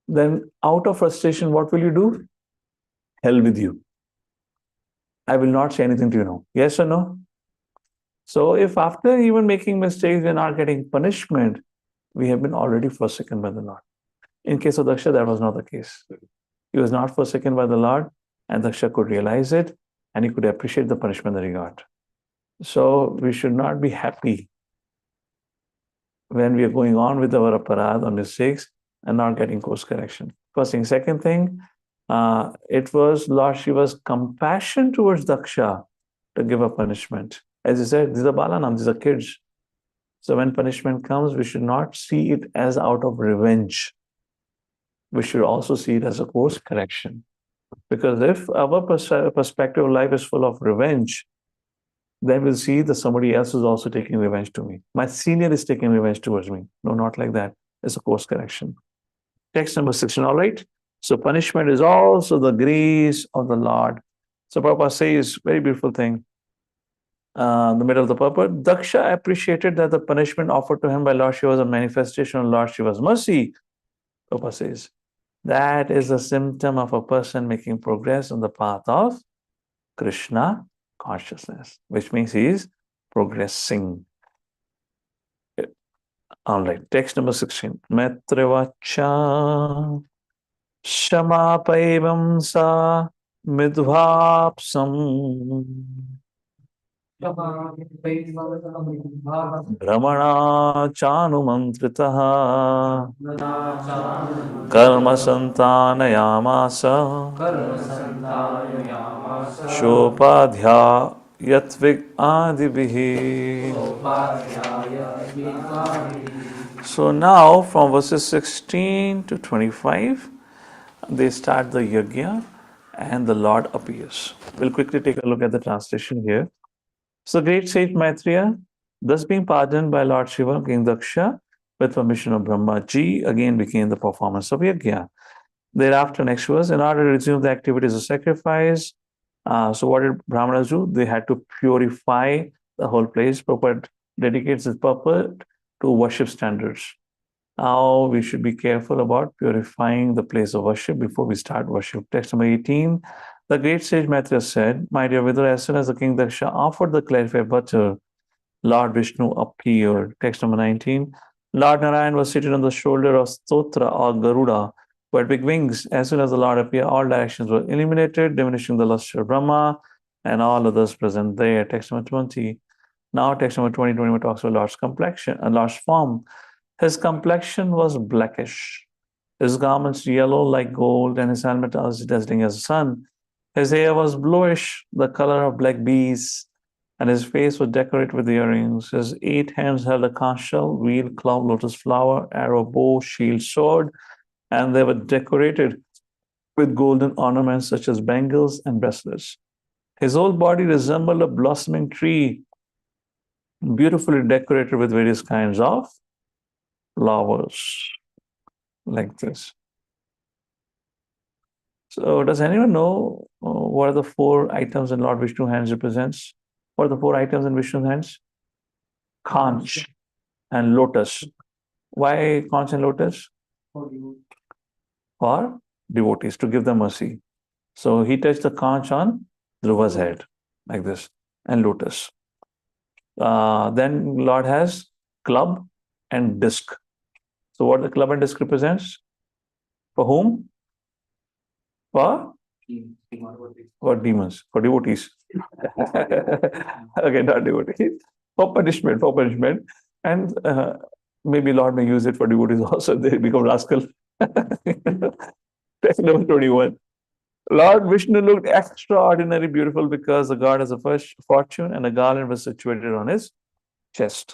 Then out of frustration, what will you do? Hell with you. I will not say anything to you now. Yes or no? So if after even making mistakes, we're not getting punishment, we have been already forsaken by the Lord. In case of Daksha, that was not the case. He was not forsaken by the Lord, and Daksha could realize it, and he could appreciate the punishment that he got. So we should not be happy when we are going on with our aparadh or mistakes and not getting course correction. First thing. Second thing, it was Lord Shiva's compassion towards Daksha to give a punishment. As he said, these are balanam, these are kids. So when punishment comes, we should not see it as out of revenge. We should also see it as a course correction. Because if our perspective of life is full of revenge, then we'll see that somebody else is also taking revenge to me. My senior is taking revenge towards me. No, not like that. It's a course correction. Text number 16, all right? So punishment is also the grace of the Lord. So Prabhupada says, very beautiful thing. The middle of the purport, Daksha appreciated that the punishment offered to him by Lord Shiva was a manifestation of Lord Shiva's mercy. Prabhupada says, that is a symptom of a person making progress on the path of Krishna consciousness, which means he is progressing. All right, text number 16. Metrivacha Shamapaivam sa midvapsam Brahmana chanumantritaha Karma santanayamasa Shopadhya yatvik adibihi. So now from verses 16 to 25, they start the yajna and the Lord appears. We'll quickly take a look at the translation here. So great sage Maitreya, thus being pardoned by Lord Shiva, King Daksha, with permission of Brahma Ji, again began the performance of yajna. Thereafter, next verse, in order to resume the activities of sacrifice, so what did Brahmanas do? They had to purify the whole place. Prabhupada dedicates his purpose to worship standards. Now we should be careful about purifying the place of worship before we start worship. Text number 18. The great sage Maitreya said, my dear Vidura, as soon as the King Daksha offered the clarified butter, Lord Vishnu appeared. Text number 19. Lord Narayan was seated on the shoulder of Stotra or Garuda, who had big wings. As soon as the Lord appeared, all directions were illuminated, diminishing the luster of Brahma and all others present there. Text number 20. Now, text number 21 talks about Lord's complexion and Lord's form. His complexion was blackish, his garments yellow like gold, and his helmet was dazzling as the sun. His hair was bluish, the color of black bees, and his face was decorated with earrings. His 8 hands held a conch shell, wheel, club, lotus flower, arrow, bow, shield, sword, and they were decorated with golden ornaments such as bangles and bracelets. His whole body resembled a blossoming tree, beautifully decorated with various kinds of flowers, like this. So does anyone know what are the 4 items in Lord Vishnu hands represents? What are the 4 items in Vishnu's hands? Conch and lotus. Why conch and lotus? For devotees, to give them mercy. So he touched the conch on Dhruva's head, like this, and lotus. Then Lord has club and disc. So what the club and disc represents? For whom? For demons, for devotees. Okay, not devotees. For punishment. And maybe Lord may use it for devotees also. They become rascal. Text number 21. Lord Vishnu looked extraordinarily beautiful because the god has a first fortune and a garland was situated on his chest.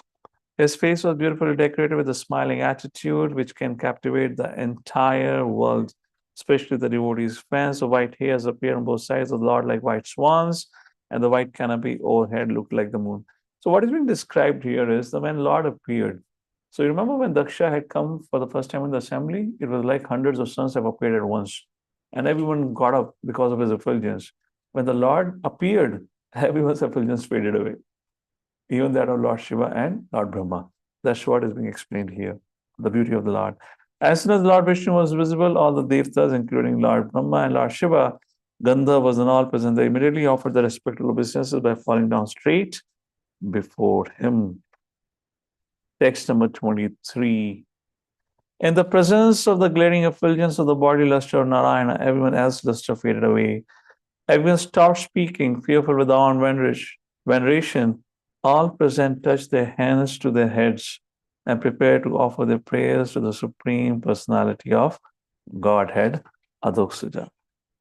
His face was beautifully decorated with a smiling attitude which can captivate the entire world, especially the devotees' fans. The white hairs appear on both sides of the Lord like white swans, and the white canopy overhead looked like the moon. So, what is being described here is that when Lord appeared. So, you remember when Daksha had come for the first time in the assembly? It was like hundreds of suns have appeared at once, and everyone got up because of his effulgence. When the Lord appeared, everyone's effulgence faded away, even that of Lord Shiva and Lord Brahma. That's what is being explained here, the beauty of the Lord. As soon as Lord Vishnu was visible, all the Devtas, including Lord Brahma and Lord Shiva, Gandha was all present. They immediately offered their respectful obeisances by falling down straight before him. Text number 23. In the presence of the glaring effulgence of the body luster of Narayana, everyone else's luster faded away. Everyone stopped speaking, fearful with awe and veneration. All present touched their hands to their heads and prepared to offer their prayers to the Supreme Personality of Godhead, Adoksuja.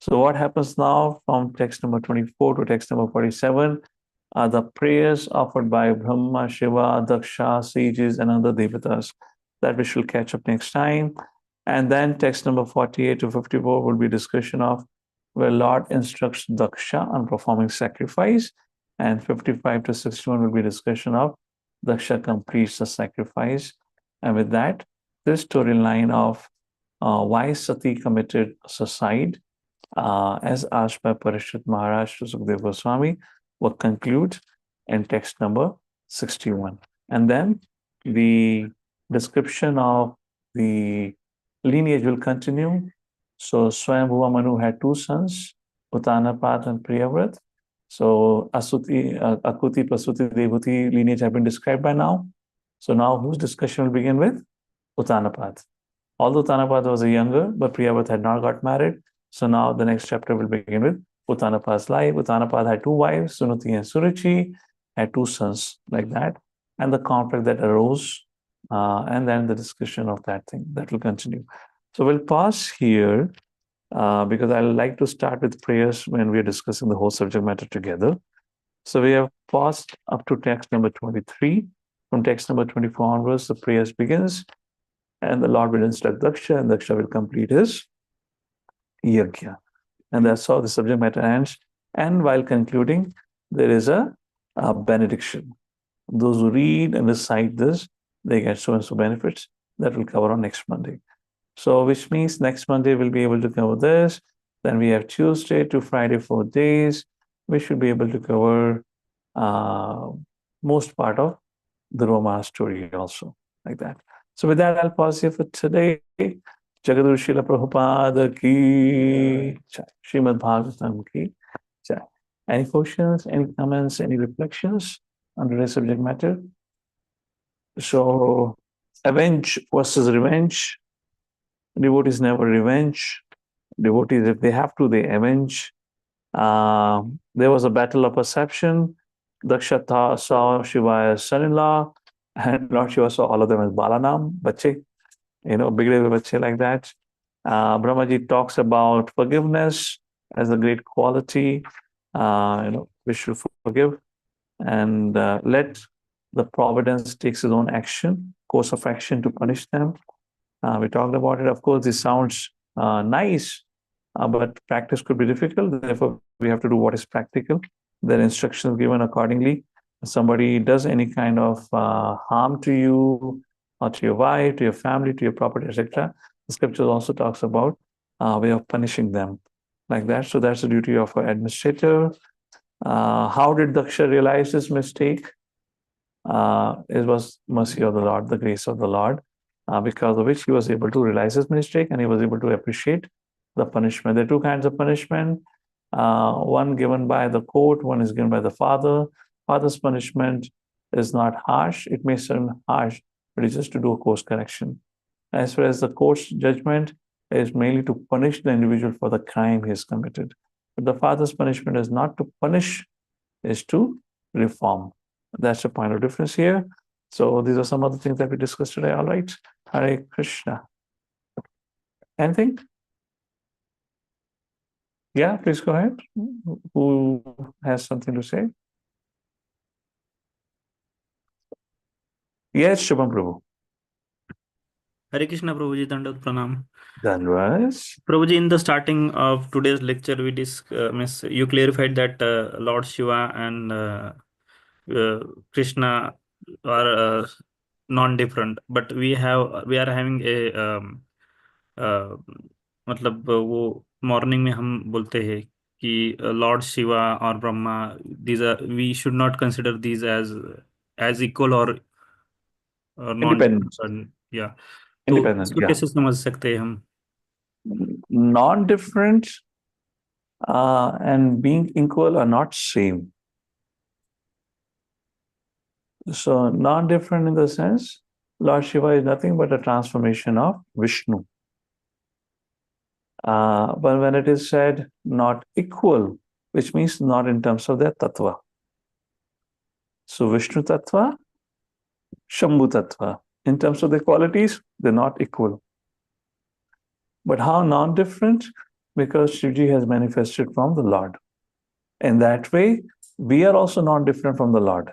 So, what happens now from text number 24 to text number 47 are the prayers offered by Brahma, Shiva, Daksha, sages, and other devatas that we shall catch up next time. And then text number 48 to 54 will be discussion of where Lord instructs Daksha on performing sacrifice, and 55 to 61 will be discussion of Daksha completes the sacrifice. And with that, this storyline of why Sati committed suicide, as asked by Parishit Maharaj to Sukdev Goswami, will conclude in text number 61. And then the description of the lineage will continue. So Swayambhuva Manu had 2 sons, Uttanapat and Priyavrat. So Akuti, Prasuti, Devuti lineage have been described by now. So now whose discussion will begin with? Uttanapat. Although Uttanapat was a younger, but Priyavrat had not got married. So now the next chapter will begin with Uttanapat's life. Uttanapad had 2 wives, Sunuti and Suruchi, had 2 sons, like that, and the conflict that arose, and then the discussion of that thing that will continue. So we'll pause here because I like to start with prayers when we are discussing the whole subject matter together. So we have paused up to text number 23. From text number 24 onwards, the prayers begins, and the Lord will instruct Daksha, and Daksha will complete his yajna. And that's how the subject matter ends. And while concluding, there is a benediction. Those who read and recite this, they get so and so benefits. That will cover on next Monday. So, which means next Monday we'll be able to cover this. Then we have Tuesday to Friday, 4 days. We should be able to cover most part of the Roma story also, like that. So, with that, I'll pause here for today. Jagadguru Srila Prabhupada ki jai. Srimad Bhagavatam ki jai. Any questions, any comments, any reflections on today's subject matter? So, avenge versus revenge. Devotees never revenge. Devotees, if they have to, they avenge. There was a battle of perception. Daksha saw Shiva as son-in-law, and Lord Shiva saw all of them as Balanam, bache, bigde hue bache, like that. Brahmaji talks about forgiveness as a great quality. We should forgive and let the providence takes its own action, course of action to punish them. We talked about it. Of course, this sounds nice, but practice could be difficult. Therefore, we have to do what is practical. There are instructions given accordingly. If somebody does any kind of harm to you, or to your wife, to your family, to your property, etc., the scripture also talks about way of punishing them, like that. So that's the duty of an administrator. How did Daksha realize his mistake? It was mercy of the Lord, the grace of the Lord, because of which he was able to realize his mistake and he was able to appreciate the punishment. There are two kinds of punishment. One given by the court, one is given by the father. Father's punishment is not harsh. It may seem harsh, but it's just to do a course correction. As far as the court's judgment is mainly to punish the individual for the crime he has committed. But the father's punishment is not to punish, is to reform. That's the point of difference here. So these are some of the things that we discussed today. All right. Hare Krishna. Anything? Yeah, please go ahead. Who has something to say? Yes, Shubham Prabhu. Hare Krishna Prabhuji, Dandavat Pranam. Dhanwas. Prabhuji, in the starting of today's lecture, you clarified that Lord Shiva and Krishna are non-different, but we are having a मतलब वो morning में हम बोलते हैं कि Lord Shiva और Brahma these are we should not consider these as equal or non Independent. या तो Independent, इसको yeah. कैसे समझ सकते हैं हम Non-different and being equal are not same. So non-different in the sense, Lord Shiva is nothing but a transformation of Vishnu. But when it is said not equal, which means not in terms of their tattva. So Vishnu tattva, Shambhu tattva. In terms of their qualities, they're not equal. But how non-different? Because Shivji has manifested from the Lord. In that way, we are also non-different from the Lord.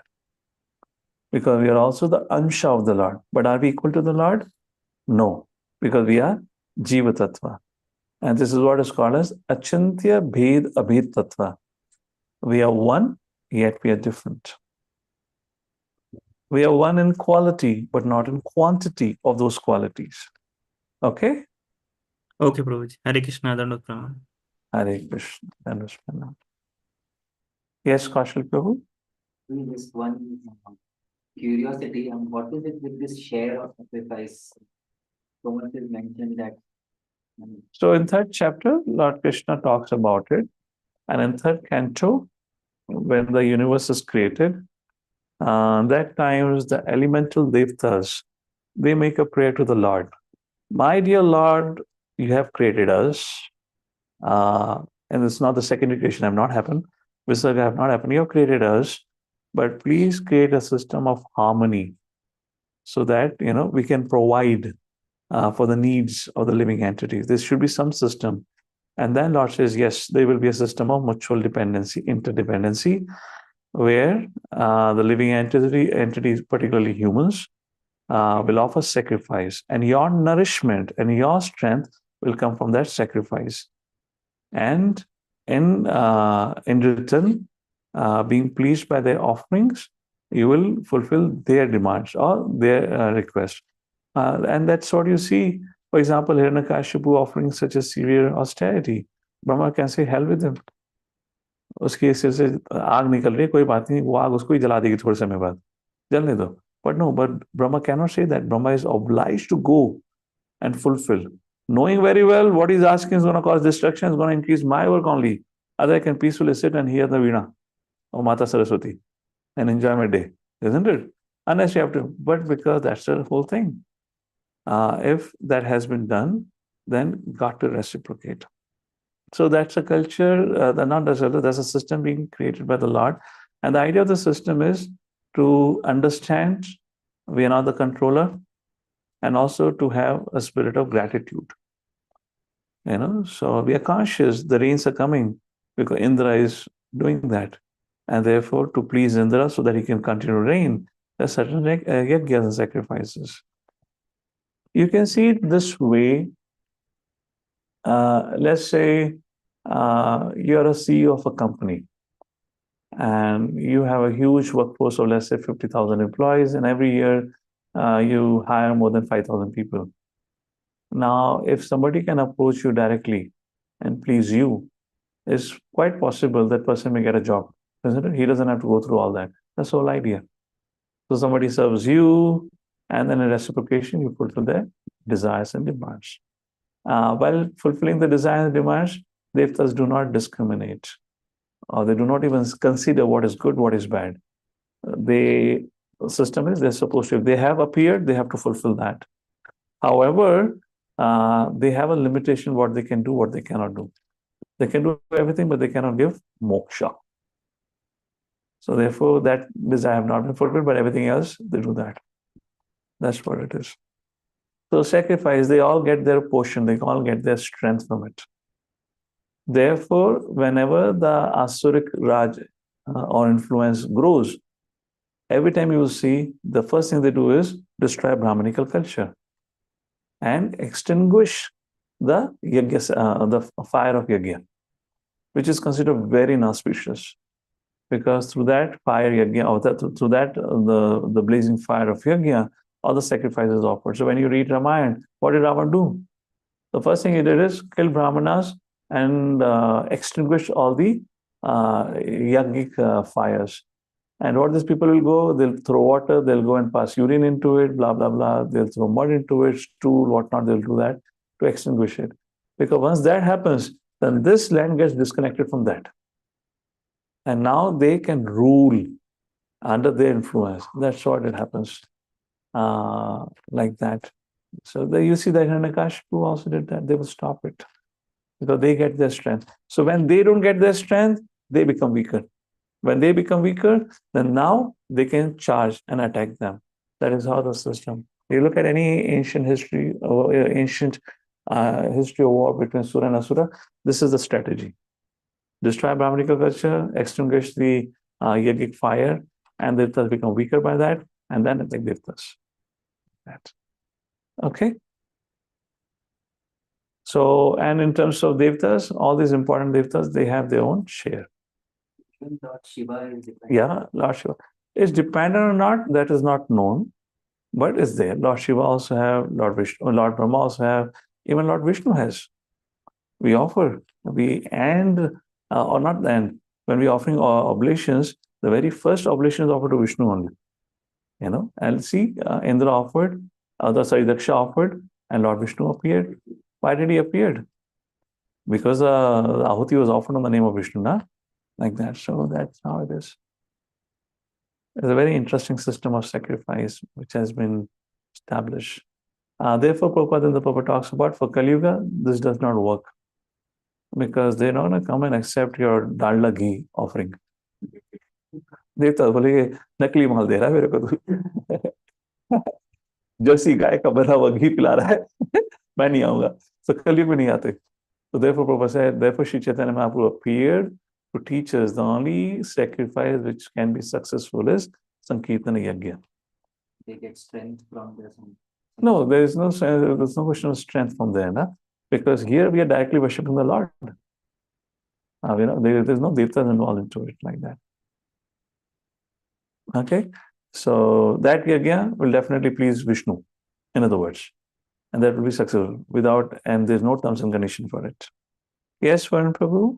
Because we are also the Ansha of the Lord. But are we equal to the Lord? No. Because we are Jiva tattva. And this is what is called as Achintya Bhed Abhed tattva. We are one, yet we are different. We are one in quality, but not in quantity of those qualities. Okay? Okay, Prabhuji. Hare Krishna, Dandavat Pranam. Hare Krishna. Dandavat Pranam. Yes, Kaushal Prabhu? Just one curiosity, what is it with this share of sacrifice? So much is mentioned that. So in third chapter, Lord Krishna talks about it. And in third canto, when the universe is created, that times the elemental devtas, they make a prayer to the Lord. My dear Lord, you have created us. And it's not the secondary creation have not happened. Visarga have not happened. You have created us. But please create a system of harmony so that, we can provide for the needs of the living entities. There should be some system. And then Lord says, yes, there will be a system of mutual dependency, interdependency, where the living entities, particularly humans, will offer sacrifice. And your nourishment and your strength will come from that sacrifice. And in return, being pleased by their offerings, you will fulfill their demands or their request. And that's what you see. For example, Hiranyakashipu offering such a severe austerity. Brahma can say, hell with him. उसके सिर से आग निकल रही है, कोई बात नहीं, वो आग उसको ही जला देगी थोड़े समय बाद, जलने दो. But no, but Brahma cannot say that. Brahma is obliged to go and fulfill, knowing very well what he's asking is going to cause destruction, is going to increase my work only. Other I can peacefully sit and hear the Veena of Mata Saraswati and enjoy my day, isn't it? Unless you have to, but because that's the whole thing. If that has been done, then got to reciprocate. So that's a culture, that's a system being created by the Lord. And the idea of the system is to understand we are not the controller, and also to have a spirit of gratitude. So we are conscious the rains are coming because Indra is doing that. And therefore, to please Indra so that he can continue to reign, there are certain yajnas and sacrifices. You can see it this way. Let's say you're a CEO of a company and you have a huge workforce of, let's say, 50,000 employees, and every year you hire more than 5,000 people. Now, if somebody can approach you directly and please you, it's quite possible that person may get a job, isn't it? He doesn't have to go through all that. That's the whole idea. So somebody serves you, and then in reciprocation, you fulfill their desires and demands. While fulfilling the desires and demands, devtas do not discriminate, or they do not even consider what is good, what is bad. The system is they're supposed to, if they have appeared, they have to fulfill that. However, they have a limitation what they can do, what they cannot do. They can do everything, but they cannot give moksha. So therefore, that desire have not been fulfilled, but everything else, they do that. That's what it is. So sacrifice, they all get their portion, they all get their strength from it. Therefore, whenever the Asuric Raj or influence grows, every time you will see, the first thing they do is destroy Brahmanical culture and extinguish the the fire of yajna, which is considered very inauspicious, because through that fire yajna, or through that the blazing fire of yajna, all the sacrifices offered. So when you read Ramayana, what did Ravan do? The first thing he did is kill Brahmanas and extinguish all the yajnic fires. And what these people will go, they'll throw water, they'll go and pass urine into it, blah, blah, blah. They'll throw mud into it, stool, whatnot, they'll do that to extinguish it. Because once that happens, then this land gets disconnected from that. And now they can rule under their influence. That's what it happens. Like that. So there you see that Hiranyakashipu also did that. They will stop it because they get their strength. So when they don't get their strength, they become weaker. When they become weaker, then now they can charge and attack them. That is how the system. You look at any ancient history or ancient history of war between Sura and Asura, this is the strategy. Destroy Brahmanical culture, extinguish the yogic fire, and devtas become weaker by that, and then attack devtas. That. Okay. So, and in terms of devtas, all these important devtas, they have their own share. Even Lord Shiva is dependent. Yeah, Lord Shiva. Is dependent or not, that is not known, but it's there. Lord Shiva also have, Lord Vishnu, Lord Brahma also have, even Lord Vishnu has. We offer, or not then, when we offering oblations, the very first oblation is offered to Vishnu only. And see, Indra offered, Daksha offered, and Lord Vishnu appeared. Why did he appear? Because the Ahuti was offered on the name of Vishnu, na? Like that. So that's how it is. It's a very interesting system of sacrifice which has been established. Therefore, Prabhupada in the Prabhupada talks about for Kali Yuga, this does not work because they're not going to come and accept your dalda ghee offering. देवता बोले नकली माल दे रहा है मेरे को तो Jersey गाय का बना हुआ घी पिला रहा है मैं नहीं आऊंगा so कलयुग में नहीं आते. So therefore Prabhupada said, therefore Sri Chaitanya Mahaprabhu appeared to teach us the only sacrifice which can be successful is Sankirtana Yajna. They get strength from their son. No, there's no question of strength from there, na? Because here we are directly worshipping the Lord. There's no devtas involved into it like that. Okay, so that yajna will definitely please Vishnu, in other words, and that will be successful and there's no terms and condition for it. Yes, Varun Prabhu?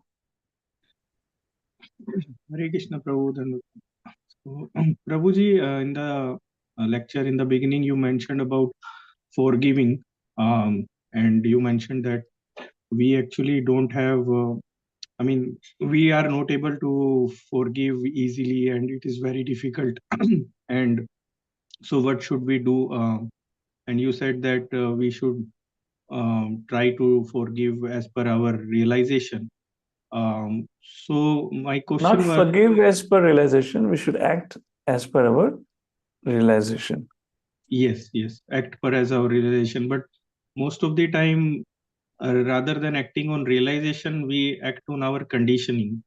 Hare Krishna Prabhu. So, Prabhuji, in the lecture in the beginning, you mentioned about forgiving, and you mentioned that we actually don't have, we are not able to forgive easily and it is very difficult. And so what should we do? And you said that we should try to forgive as per our realization. So my question Not was, forgive as per realization, we should act as per our realization. yes, act per as our realization. But most of the time, rather than acting on realization, we act on our conditioning.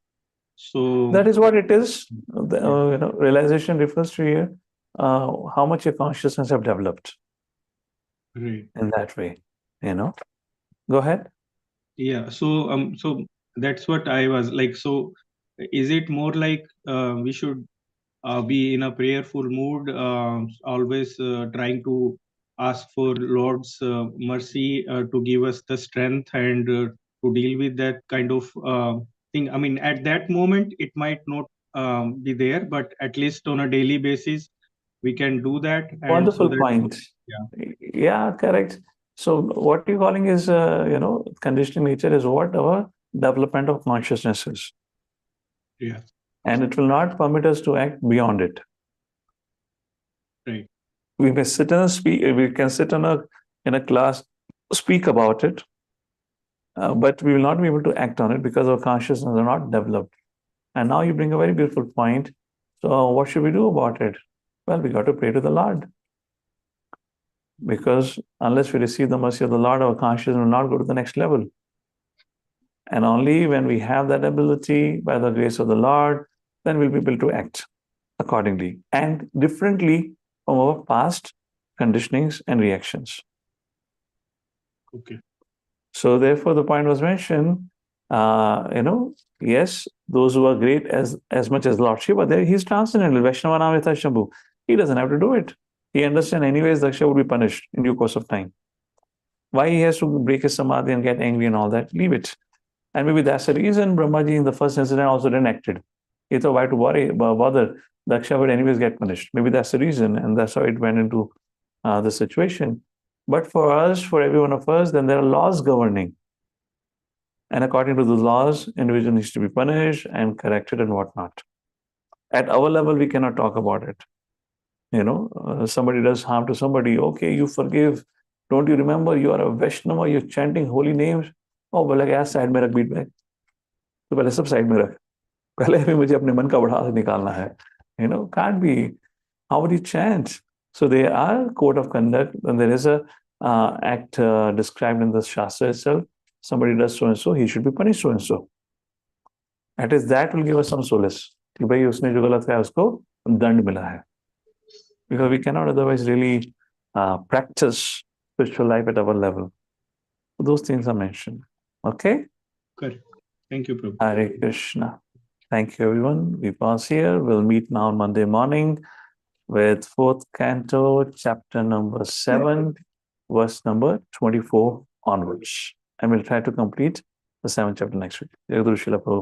So That is what it is. Realization refers to here how much your consciousness have developed. right. In that way. Go ahead. Yeah. So that's what I was like. So is it more like we should be in a prayerful mood, always trying to ask for Lord's mercy to give us the strength and to deal with that kind of thing? I mean, at that moment, it might not be there, but at least on a daily basis, we can do that. And so Wonderful that, point. yeah, Yeah, correct. So what you're calling is, conditioning nature is what our development of consciousness is. yeah, And it will not permit us to act beyond it. right. We may sit we can sit in a class, speak about it, but we will not be able to act on it because our consciousness are not developed. And now you bring a very beautiful point. So what should we do about it? Well, we got to pray to the Lord. Because unless we receive the mercy of the Lord, our consciousness will not go to the next level. And only when we have that ability by the grace of the Lord, then we'll be able to act accordingly and differently from our past conditionings and reactions. Okay. So therefore, the point was mentioned, yes, those who are great as much as Lord Shiva, he's transcendental. Vaishnava Namita Shambhu. He doesn't have to do it. He understands anyways Daksha will be punished in due course of time. Why he has to break his samadhi and get angry and all that? Leave it. And maybe that's the reason Brahmaji in the first incident also didn't act it. He thought, why to bother? Daksha would anyways get punished. Maybe that's the reason, and that's how it went into the situation. But for us, for every one of us, then there are laws governing. And according to those laws, individual needs to be punished and corrected and whatnot. At our level, we cannot talk about it. Somebody does harm to somebody. Okay, you forgive. Don't you remember you are a Vaishnava, you're chanting holy names? Oh, बोला कि यार side में रख beat bag तो पहले सब side में रख पहले भी मुझे अपने मन का बढ़ा निकालना है can't be. How would you chant? So there are code of conduct, and there is a act described in the Shastra itself. Somebody does so and so, he should be punished so and so. At least that will give us some solace कि भाई उसने जो गलत किया उसको दंड मिला है. Because we cannot otherwise really practice spiritual life at our level. Those things are mentioned. Okay? Correct. Thank you, Prabhu. Hare Krishna. Thank you, everyone. We pause here. We'll meet now on Monday morning with 4th canto, chapter number 7, verse number 24 onwards. And we'll try to complete the 7th chapter next week. Jai Guru Srila Prabhupada.